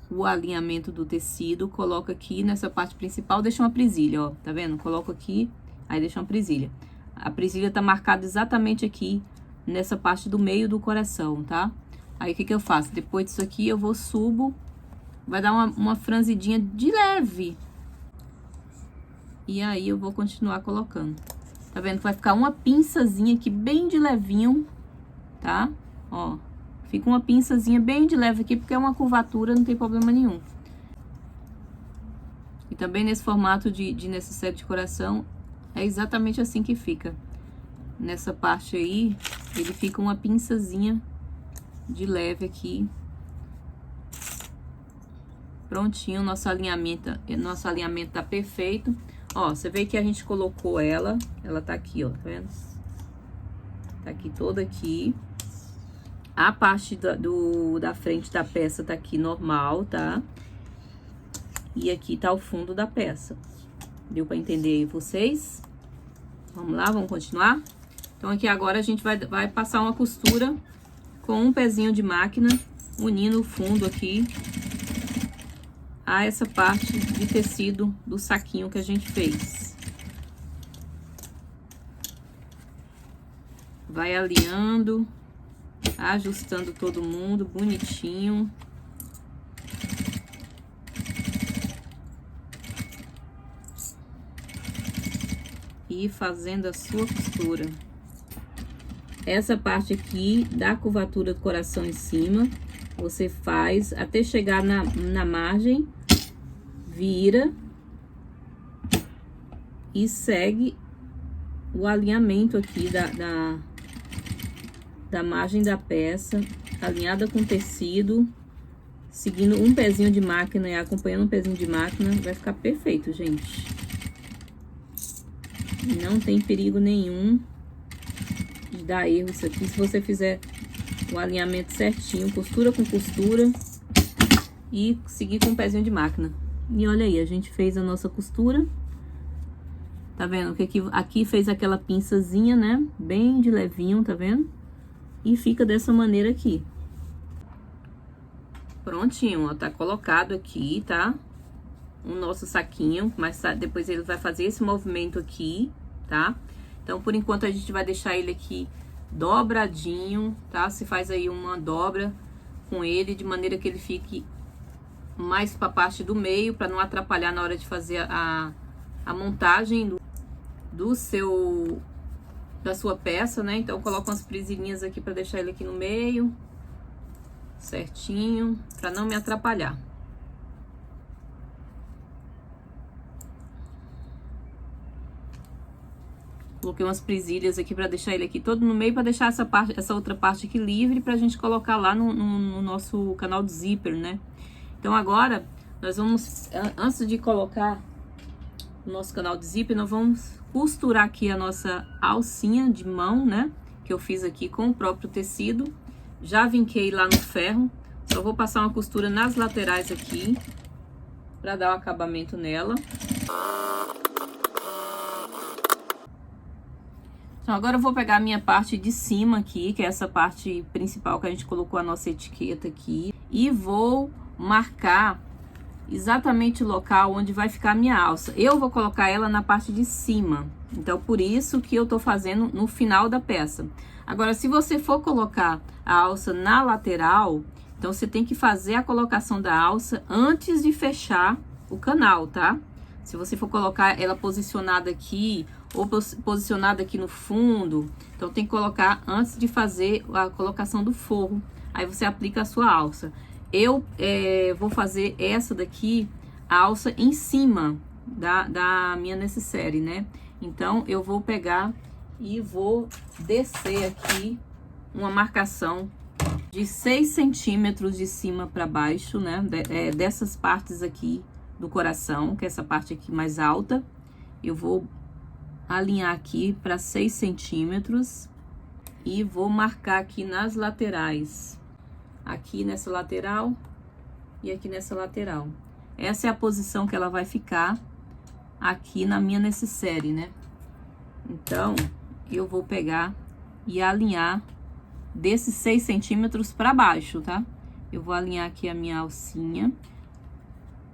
o alinhamento do tecido, coloca aqui nessa parte principal, deixa uma presilha, ó, tá vendo? Coloco aqui, aí deixa uma presilha. A presilha tá marcada exatamente aqui, nessa parte do meio do coração, tá? Aí, o que que eu faço? Depois disso aqui, eu vou subo, vai dar uma franzidinha de leve. E aí, eu vou continuar colocando. Tá vendo? Vai ficar uma pinçazinha aqui, bem de levinho, tá? Ó, Fica uma pinçazinha bem de leve aqui, porque é uma curvatura, não tem problema nenhum. E também nesse formato de necessaire de coração, é exatamente assim que fica. Nessa parte aí, ele fica uma pinçazinha de leve aqui. Prontinho, nosso alinhamento tá perfeito. Ó, você vê que a gente colocou ela tá aqui, ó, tá vendo? Tá aqui toda aqui. A parte da frente da peça tá aqui normal, tá? E aqui tá o fundo da peça. Deu pra entender aí vocês? Vamos lá, vamos continuar? Então, aqui agora a gente vai passar uma costura com um pezinho de máquina, unindo o fundo aqui a essa parte de tecido do saquinho que a gente fez. Vai alinhando, ajustando todo mundo bonitinho. E fazendo a sua costura. Essa parte aqui da curvatura do coração em cima, você faz até chegar na margem, vira e segue o alinhamento aqui da margem da peça, alinhada com o tecido, seguindo um pezinho de máquina e acompanhando um pezinho de máquina, vai ficar perfeito, gente. Não tem perigo nenhum de dar erro isso aqui, se você fizer o alinhamento certinho, costura com costura e seguir com o pezinho de máquina. E olha aí, a gente fez a nossa costura. Tá vendo que aqui fez aquela pinçazinha, né? Bem de levinho, tá vendo? E fica dessa maneira aqui. Prontinho, ó, tá colocado aqui, tá? O nosso saquinho, mas depois ele vai fazer esse movimento aqui, tá? Então, por enquanto, a gente vai deixar ele aqui dobradinho, tá? Você faz aí uma dobra com ele, de maneira que ele fique mais pra parte do meio, pra não atrapalhar na hora de fazer a montagem da sua peça, né? Então, coloca umas presilhinhas aqui pra deixar ele aqui no meio, certinho, pra não me atrapalhar. Coloquei umas presilhas aqui pra deixar ele aqui todo no meio, pra deixar essa outra parte aqui livre pra gente colocar lá no nosso canal de zíper, né? Então, agora, nós vamos, antes de colocar no nosso canal de zíper, nós vamos costurar aqui a nossa alcinha de mão, né? Que eu fiz aqui com o próprio tecido. Já vinquei lá no ferro. Só vou passar uma costura nas laterais aqui, pra dar o acabamento nela. Então, agora eu vou pegar a minha parte de cima aqui, que é essa parte principal que a gente colocou a nossa etiqueta aqui. E vou marcar exatamente o local onde vai ficar a minha alça. Eu vou colocar ela na parte de cima. Então, por isso que eu tô fazendo no final da peça. Agora, se você for colocar a alça na lateral, então você tem que fazer a colocação da alça antes de fechar o canal, tá? Se você for colocar ela posicionada aqui ou posicionada aqui no fundo, então tem que colocar antes de fazer a colocação do forro. Aí você aplica a sua alça. Eu vou fazer essa daqui, a alça em cima da minha necessaire, né? Então, eu vou pegar e vou descer aqui uma marcação de 6 centímetros de cima para baixo, né? Dessas partes aqui do coração, que é essa parte aqui mais alta. Eu vou alinhar aqui para 6 centímetros e vou marcar aqui nas laterais. Aqui nessa lateral e aqui nessa lateral. Essa é a posição que ela vai ficar aqui na minha necessaire, né? Então, eu vou pegar e alinhar desses 6 centímetros para baixo, tá? Eu vou alinhar aqui a minha alcinha.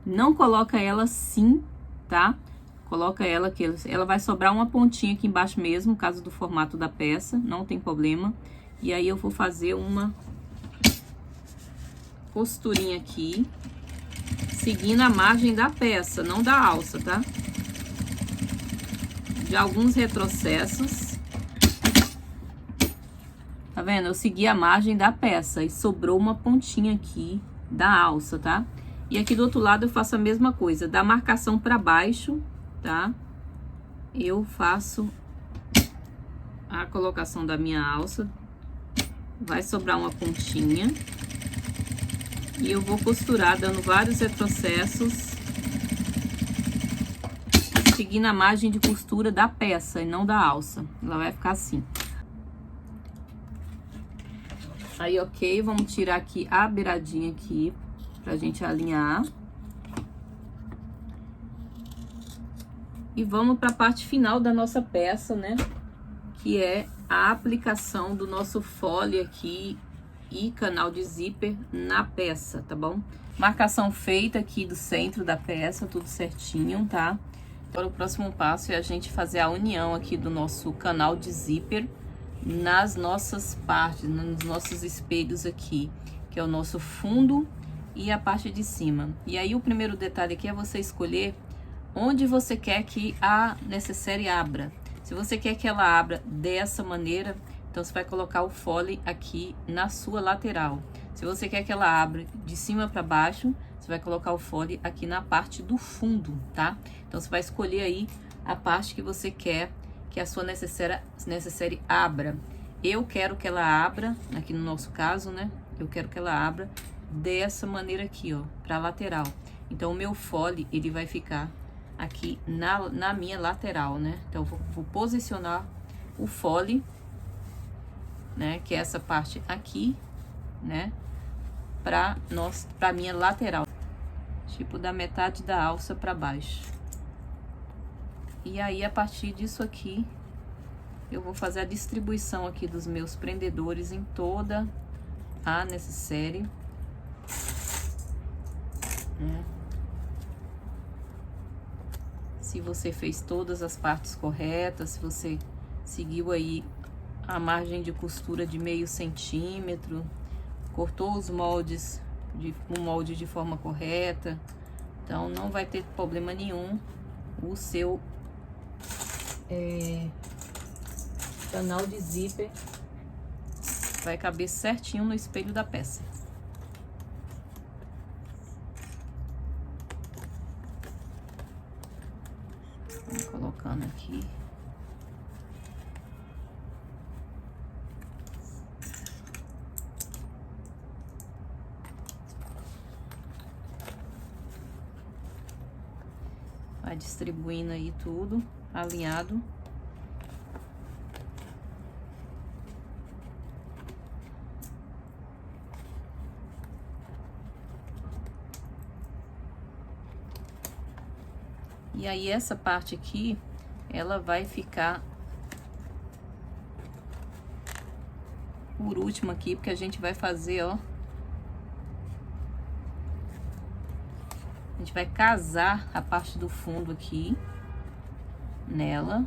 Não coloca ela assim, tá? Coloca ela que ela vai sobrar uma pontinha aqui embaixo mesmo, caso do formato da peça, não tem problema. E aí eu vou fazer uma costurinha aqui, seguindo a margem da peça, não da alça, tá? De alguns retrocessos. Tá Tá vendo? Eu segui a margem da peça e sobrou uma pontinha aqui da alça, tá? E aqui do outro lado eu faço a mesma coisa, da marcação para baixo, tá? Eu faço a colocação da minha alça, vai sobrar uma pontinha e eu vou costurar dando vários retrocessos, seguindo a margem de costura da peça e não da alça. Ela vai ficar assim. Aí, ok, vamos tirar aqui a beiradinha aqui pra gente alinhar. E vamos para a parte final da nossa peça, né? Que é a aplicação do nosso fole aqui e canal de zíper na peça, tá bom? Marcação feita aqui do centro da peça, tudo certinho, tá? Agora o próximo passo é a gente fazer a união aqui do nosso canal de zíper nas nossas partes, nos nossos espelhos aqui, que é o nosso fundo e a parte de cima. E aí o primeiro detalhe aqui é você escolher onde você quer que a necessaire abra. Se você quer que ela abra dessa maneira, então você vai colocar o fole aqui na sua lateral. Se você quer que ela abra de cima para baixo, você vai colocar o fole aqui na parte do fundo, tá? Então você vai escolher aí a parte que você quer que a sua necessaire abra. Eu quero que ela abra, aqui no nosso caso, né? Eu quero que ela abra dessa maneira aqui, ó, para lateral. Então o meu fole, ele vai ficar aqui na minha lateral, né? Então, eu vou posicionar o fole, né? Que é essa parte aqui, né? Pra minha lateral. Tipo, da metade da alça pra baixo. E aí, a partir disso aqui, eu vou fazer a distribuição aqui dos meus prendedores em toda a necessaire, né? Se você fez todas as partes corretas, se você seguiu aí a margem de costura de meio centímetro, cortou os moldes, o molde de forma correta, então não vai ter problema nenhum. O seu canal de zíper vai caber certinho no espelho da peça. Vou colocando aqui. Vai distribuindo aí tudo, alinhado. E aí, essa parte aqui, ela vai ficar por último aqui, porque a gente vai fazer, ó. A gente vai casar a parte do fundo aqui nela.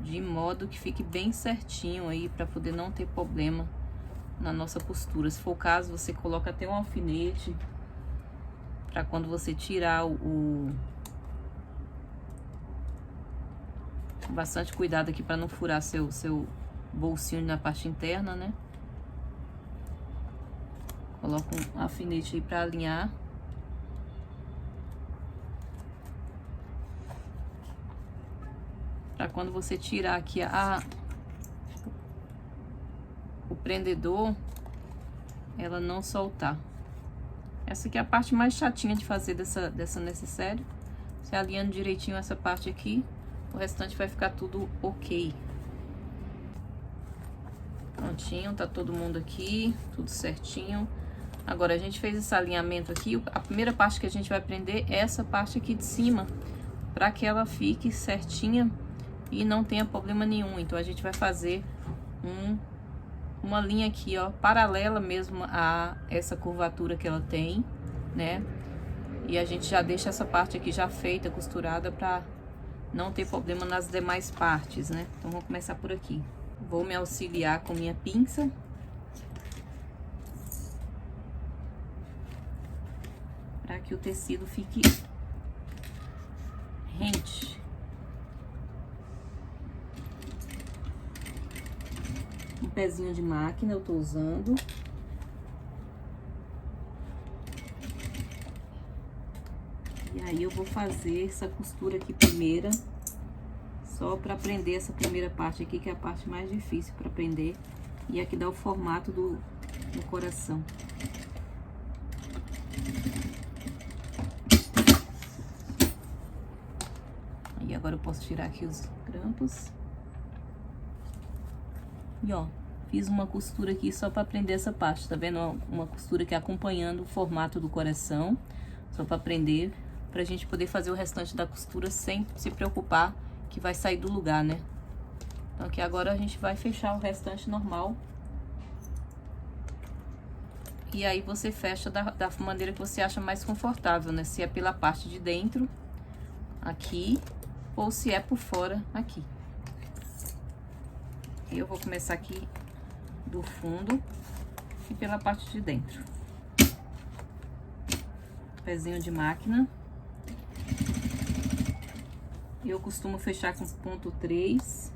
De modo que fique bem certinho aí, para poder não ter problema na nossa costura. Se for o caso, você coloca até um alfinete, para quando você tirar bastante cuidado aqui para não furar seu bolsinho na parte interna, né? Coloca um alfinete aí para alinhar. Para quando você tirar aqui o prendedor, ela não soltar. Essa aqui é a parte mais chatinha de fazer dessa necessaire. Você alinhando direitinho essa parte aqui, o restante vai ficar tudo ok. Prontinho, tá todo mundo aqui, tudo certinho. Agora, a gente fez esse alinhamento aqui, a primeira parte que a gente vai prender é essa parte aqui de cima, para que ela fique certinha e não tenha problema nenhum. Então, a gente vai fazer uma linha aqui, ó, paralela mesmo a essa curvatura que ela tem, né? E a gente já deixa essa parte aqui já feita, costurada, pra não ter problema nas demais partes, né? Então, vou começar por aqui. Vou me auxiliar com minha pinça. para que o tecido fique rente. Um pezinho de máquina eu tô usando. E aí eu vou fazer essa costura aqui primeira, só para prender essa primeira parte aqui, que é a parte mais difícil para prender. E aqui dá o formato do coração. E agora eu posso tirar aqui os grampos. E ó, fiz uma costura aqui só para prender essa parte, tá vendo? Uma costura aqui acompanhando o formato do coração, só para prender, pra gente poder fazer o restante da costura sem se preocupar que vai sair do lugar, né? Então aqui agora a gente vai fechar o restante normal. E aí você fecha da maneira que você acha mais confortável, né? Se é pela parte de dentro, aqui, ou se é por fora, aqui. Eu vou começar aqui do fundo e pela parte de dentro. Pezinho de máquina. Eu costumo fechar com ponto 3.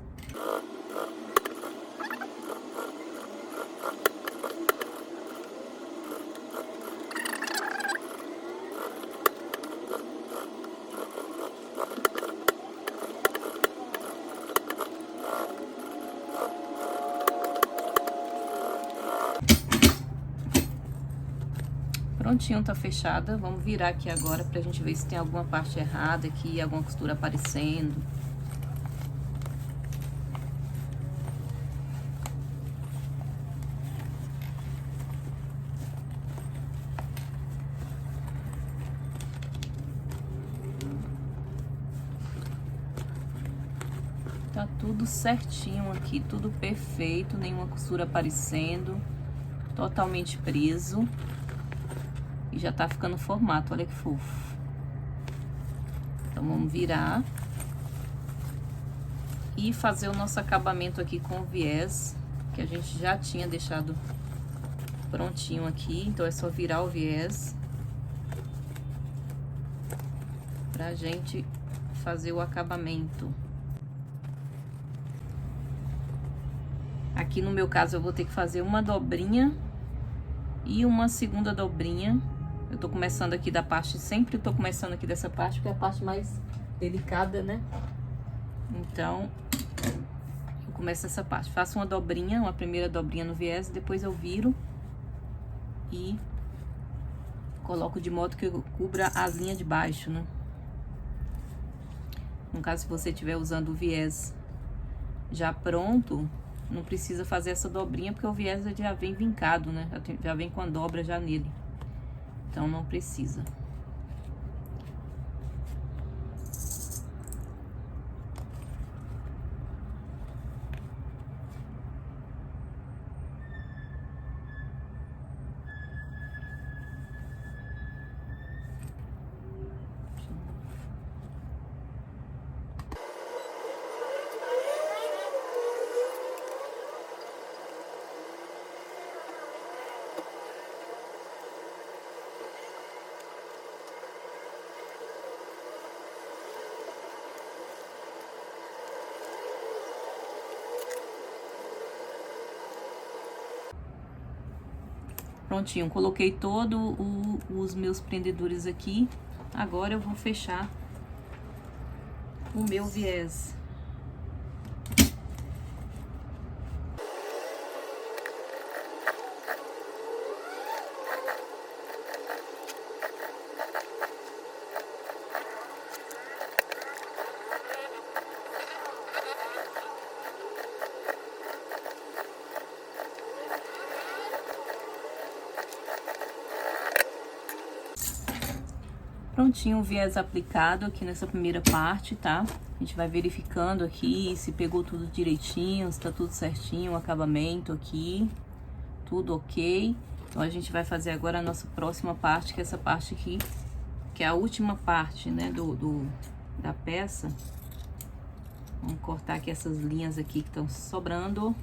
Prontinho, tá fechada. Vamos virar aqui agora pra gente ver se tem alguma parte errada aqui, alguma costura aparecendo. Tá tudo certinho aqui, tudo perfeito, nenhuma costura aparecendo, totalmente preso. E já tá ficando formato, olha que fofo. Então vamos virar e fazer o nosso acabamento aqui com o viés, que a gente já tinha deixado prontinho aqui. Então é só virar o viés pra gente fazer o acabamento. Aqui no meu caso eu vou ter que fazer uma dobrinha e uma segunda dobrinha. Eu tô começando aqui da parte, sempre tô começando aqui dessa parte, porque é a parte mais delicada, né? Então, eu começo essa parte. Faço uma dobrinha, uma primeira dobrinha no viés, depois eu viro e coloco de modo que eu cubra a asinha de baixo, né? No caso, se você estiver usando o viés já pronto, não precisa fazer essa dobrinha, porque o viés já vem vincado, né? Já vem com a dobra já nele. Então, não precisa. Prontinho, coloquei todos os meus prendedores aqui. Agora eu vou fechar o meu viés. Prontinho o viés aplicado aqui nessa primeira parte, tá? A gente vai verificando aqui se pegou tudo direitinho, se tá tudo certinho, o acabamento aqui, tudo ok. Então a gente vai fazer agora a nossa próxima parte, que é essa parte aqui, que é a última parte, né, da peça. Vamos cortar aqui essas linhas aqui que estão sobrando.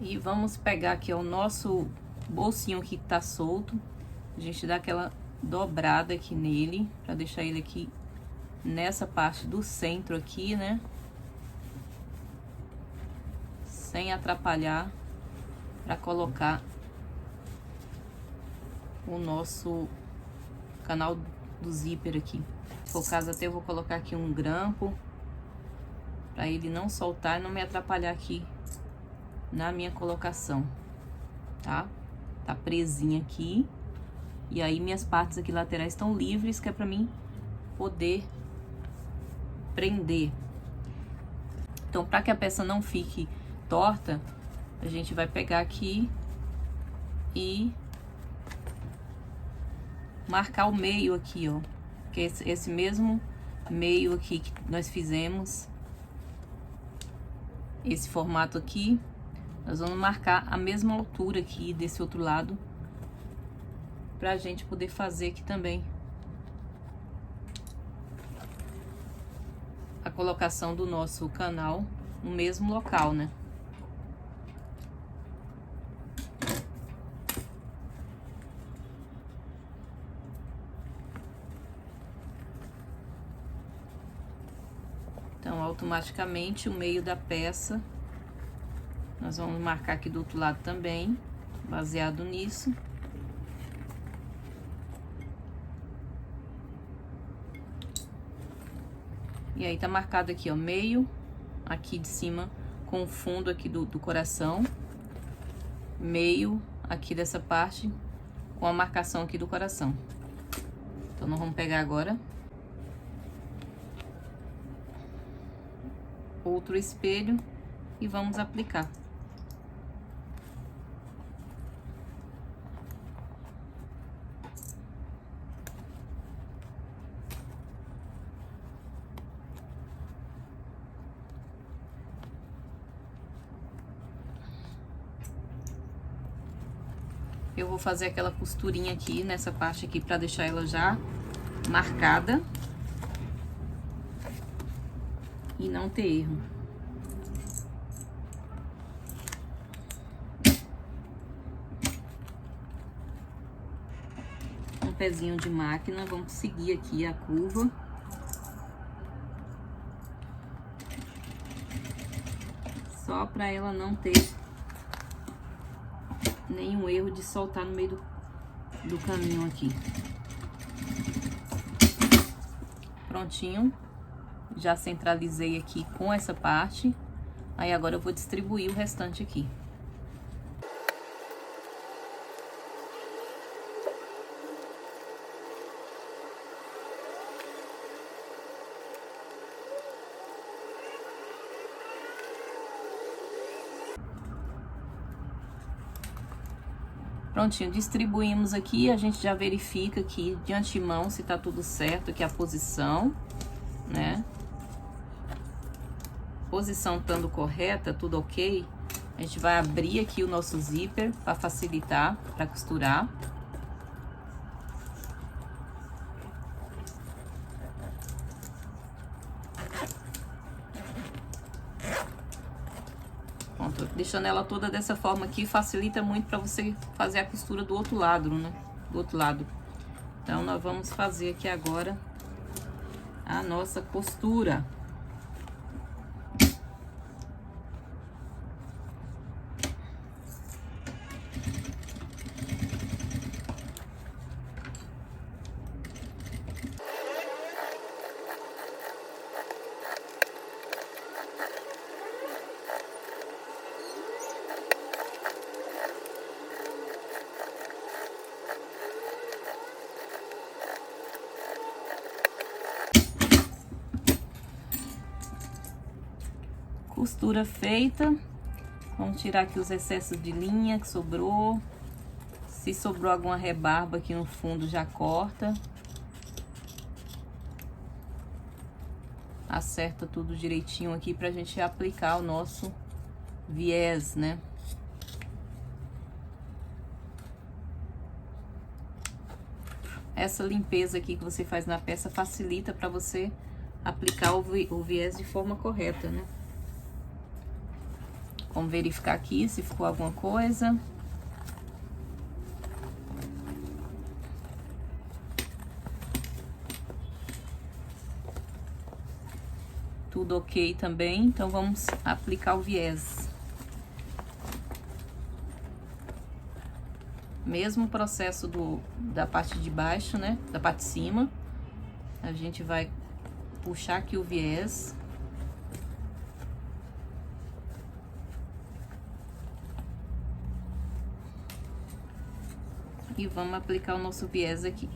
E vamos pegar aqui ó, o nosso bolsinho aqui que tá solto. A gente dá aquela dobrada aqui nele, pra deixar ele aqui nessa parte do centro aqui, né? Sem atrapalhar, pra colocar o nosso canal do zíper aqui. Por caso até eu vou colocar aqui um grampo, pra ele não soltar e não me atrapalhar aqui na minha colocação, tá? Tá presinha aqui. E aí minhas partes aqui laterais estão livres, que é pra mim poder prender. Então, pra que a peça não fique torta, a gente vai pegar aqui e marcar o meio aqui, ó. Que é esse mesmo meio aqui que nós fizemos. Esse formato aqui. Nós vamos marcar a mesma altura aqui desse outro lado, pra gente poder fazer aqui também a colocação do nosso canal no mesmo local, né? Então, automaticamente o meio da peça nós vamos marcar aqui do outro lado também, baseado nisso. E aí tá marcado aqui, ó, meio aqui de cima com o fundo aqui do coração, meio aqui dessa parte com a marcação aqui do coração. Então nós vamos pegar agora outro espelho e vamos aplicar. Eu vou fazer aquela costurinha aqui nessa parte aqui pra deixar ela já marcada e não ter erro. Um pezinho de máquina, vamos seguir aqui a curva. Só pra ela não ter nenhum erro de soltar no meio do caminho aqui. Prontinho. Já centralizei aqui com essa parte. Aí agora eu vou distribuir o restante aqui. Prontinho, distribuímos aqui, a gente já verifica aqui de antemão se tá tudo certo, aqui a posição, né? Posição estando correta, tudo ok, a gente vai abrir aqui o nosso zíper para facilitar, para costurar. Pronto, deixando ela toda dessa forma aqui, facilita muito para você fazer a costura do outro lado, né? Do outro lado. Então, nós vamos fazer aqui agora a nossa costura. Costura feita. Vamos tirar aqui os excessos de linha que sobrou. Se sobrou alguma rebarba aqui no fundo, já corta. Acerta tudo direitinho aqui pra gente aplicar o nosso viés, né? Essa limpeza aqui que você faz na peça facilita pra você aplicar o viés de forma correta, né? Vamos verificar aqui se ficou alguma coisa. Tudo ok também, então vamos aplicar o viés. Mesmo processo da parte de baixo, né? Da parte de cima. A gente vai puxar aqui o viés. E vamos aplicar o nosso viés aqui.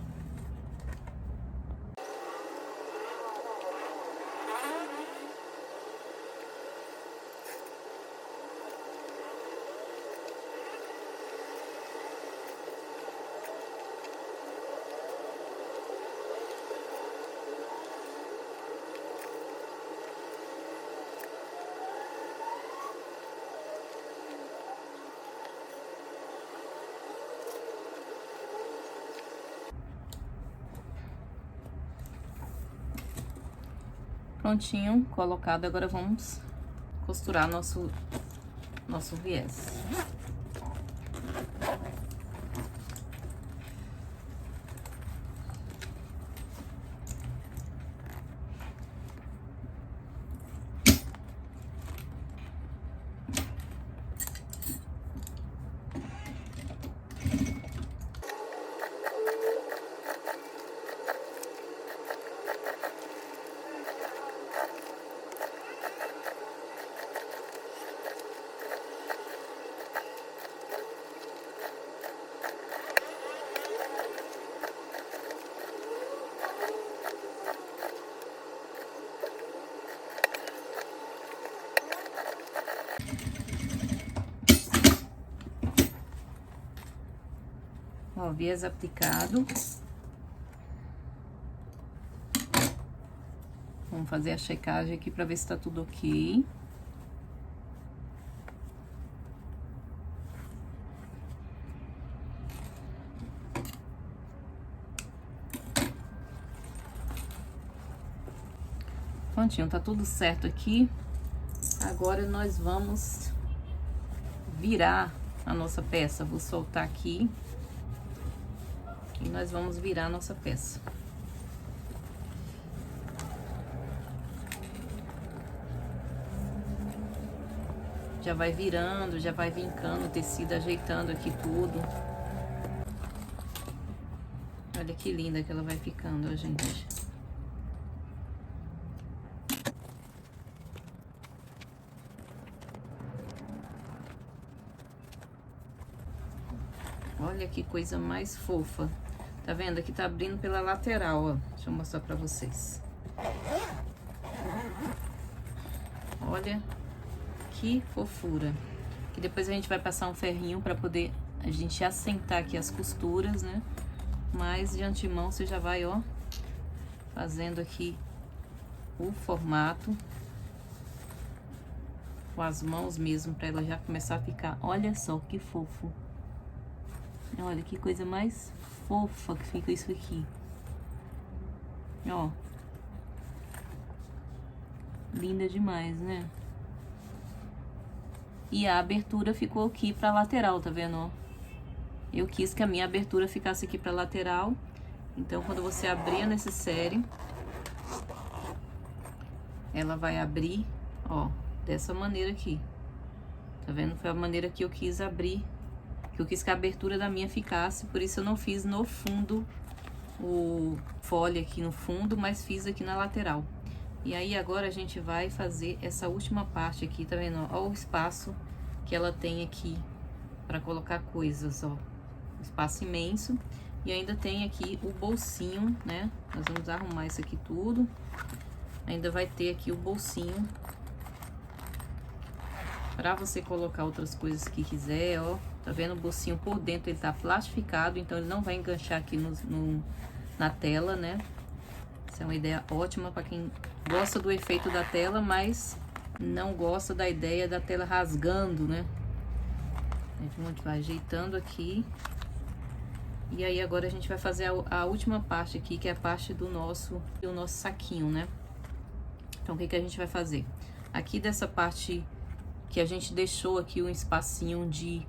Prontinho, colocado. Agora vamos costurar nosso viés. Ó, viés aplicado. Vamos fazer a checagem aqui para ver se tá tudo ok. Prontinho, tá tudo certo aqui. Agora nós vamos virar a nossa peça. Vou soltar aqui. E nós vamos virar a nossa peça. Já vai virando, já vai vincando o tecido, ajeitando aqui tudo. Olha que linda que ela vai ficando, ó, gente. Olha que coisa mais fofa. Tá vendo? Aqui tá abrindo pela lateral, ó. Deixa eu mostrar pra vocês. Olha que fofura. Que depois a gente vai passar um ferrinho pra poder a gente assentar aqui as costuras, né? Mas de antemão você já vai, ó, fazendo aqui o formato com as mãos mesmo, pra ela já começar a ficar. Olha só que fofo. Olha que coisa mais fofa que fica isso aqui. Ó. Linda demais, né? E a abertura ficou aqui pra lateral, tá vendo, ó? Eu quis que a minha abertura ficasse aqui pra lateral. Então, quando você abrir a necessaire, ela vai abrir, ó, dessa maneira aqui. Tá vendo? Foi a maneira que eu quis abrir. Eu quis que a abertura da minha ficasse, por isso eu não fiz no fundo o folha aqui no fundo, mas fiz aqui na lateral. E aí agora a gente vai fazer essa última parte aqui, tá vendo? Ó o espaço que ela tem aqui para colocar coisas, ó. Espaço imenso. E ainda tem aqui o bolsinho, né? Nós vamos arrumar isso aqui tudo. Ainda vai ter aqui o bolsinho para você colocar outras coisas que quiser, ó. Tá vendo? O bolsinho por dentro ele tá plastificado, então ele não vai enganchar aqui na tela, né? Essa é uma ideia ótima para quem gosta do efeito da tela, mas não gosta da ideia da tela rasgando, né? A gente vai ajeitando aqui. E aí agora a gente vai fazer a última parte aqui, que é a parte do nosso saquinho, né? Então o que que a gente vai fazer? Aqui dessa parte que a gente deixou aqui um espacinho de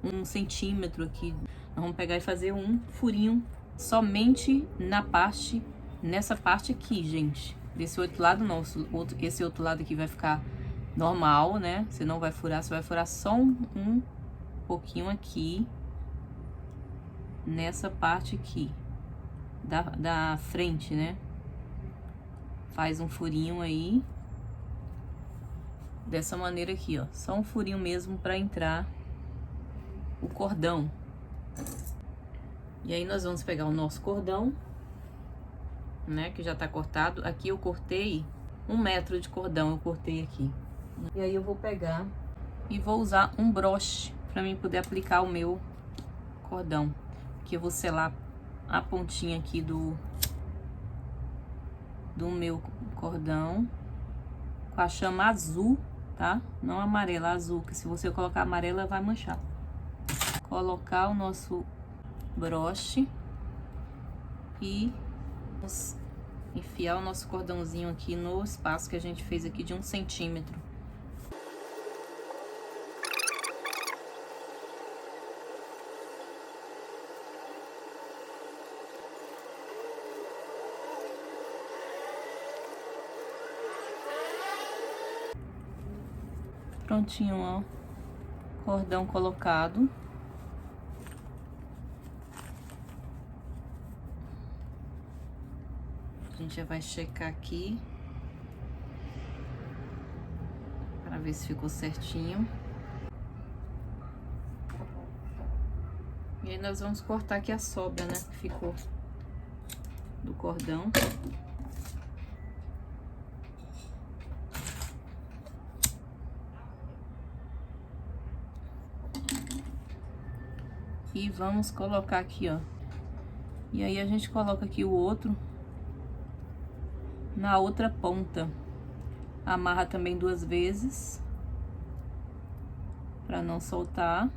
1 centímetro aqui. Nós vamos pegar e fazer um furinho somente nessa parte aqui, gente. Desse outro lado não, esse outro lado aqui vai ficar normal, né? Você não vai furar, você vai furar só um pouquinho aqui, nessa parte aqui, da frente, né? Faz um furinho aí, dessa maneira aqui, ó. Só um furinho mesmo pra entrar o cordão. E aí nós vamos pegar o nosso cordão, né, que já tá cortado. Aqui eu cortei 1 metro de cordão, eu cortei aqui. E aí eu vou pegar e vou usar um broche pra mim poder aplicar o meu cordão. Aqui eu vou selar a pontinha aqui do meu cordão com a chama azul, tá? Não amarela, azul, que se você colocar amarela vai manchar. Colocar o nosso broche e vamos enfiar o nosso cordãozinho aqui no espaço que a gente fez aqui de 1 centímetro. Prontinho, ó, cordão colocado. A gente já vai checar aqui para ver se ficou certinho. E aí nós vamos cortar aqui a sobra, né, que ficou do cordão. E vamos colocar aqui, ó. E aí a gente coloca aqui o outro na outra ponta. Amarra também 2 vezes para não soltar.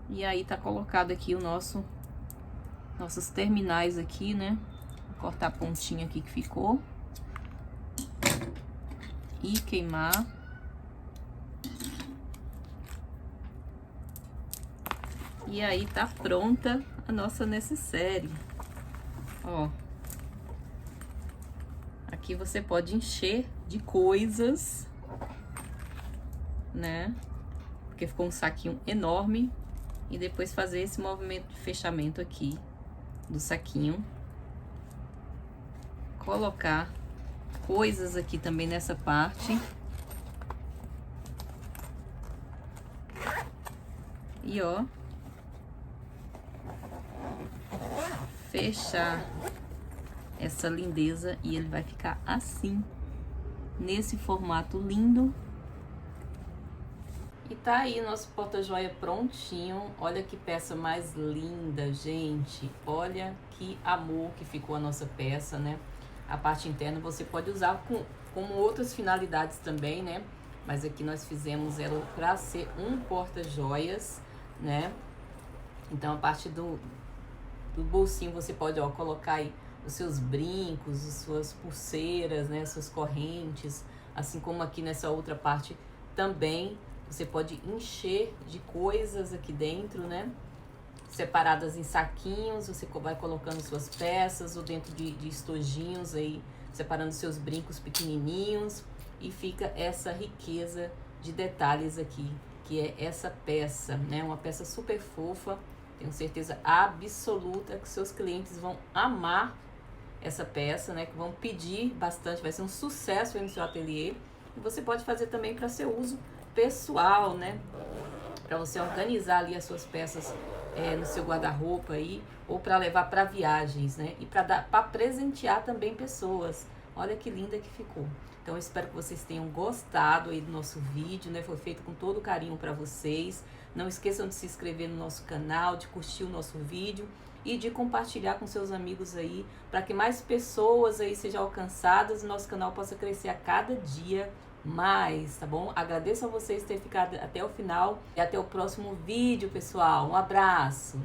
E aí tá colocado aqui o nossos terminais aqui, né? Vou cortar a pontinha aqui que ficou e queimar. E aí tá pronta a nossa necessaire. Ó, aqui você pode encher de coisas, né? Porque ficou um saquinho enorme. E depois fazer esse movimento de fechamento aqui do saquinho. Colocar coisas aqui também nessa parte. E ó, fechar essa lindeza e ele vai ficar assim, nesse formato lindo. E tá aí nosso porta-joia prontinho. Olha que peça mais linda, gente. Olha que amor que ficou a nossa peça, né? A parte interna você pode usar como outras finalidades também, né? Mas aqui nós fizemos ela para ser um porta-joias, né? Então a parte do bolsinho você pode, ó, colocar aí os seus brincos, as suas pulseiras, né? Suas correntes, assim como aqui nessa outra parte também. Você pode encher de coisas aqui dentro, né? Separadas em saquinhos, você vai colocando suas peças ou dentro de estojinhos aí, separando seus brincos pequenininhos. E fica essa riqueza de detalhes aqui, que é essa peça, né? Uma peça super fofa. Tenho certeza absoluta que seus clientes vão amar essa peça, né? Que vão pedir bastante, vai ser um sucesso aí no seu ateliê. E você pode fazer também para seu uso pessoal, né? Para você organizar ali as suas peças no seu guarda-roupa aí, ou para levar para viagens, né? E para presentear também pessoas. Olha que linda que ficou. Então eu espero que vocês tenham gostado aí do nosso vídeo, né? Foi feito com todo carinho para vocês. Não esqueçam de se inscrever no nosso canal, de curtir o nosso vídeo e de compartilhar com seus amigos aí, para que mais pessoas aí sejam alcançadas e nosso canal possa crescer a cada dia mais, tá bom? Agradeço a vocês por terem ficado até o final e até o próximo vídeo, pessoal. Um abraço!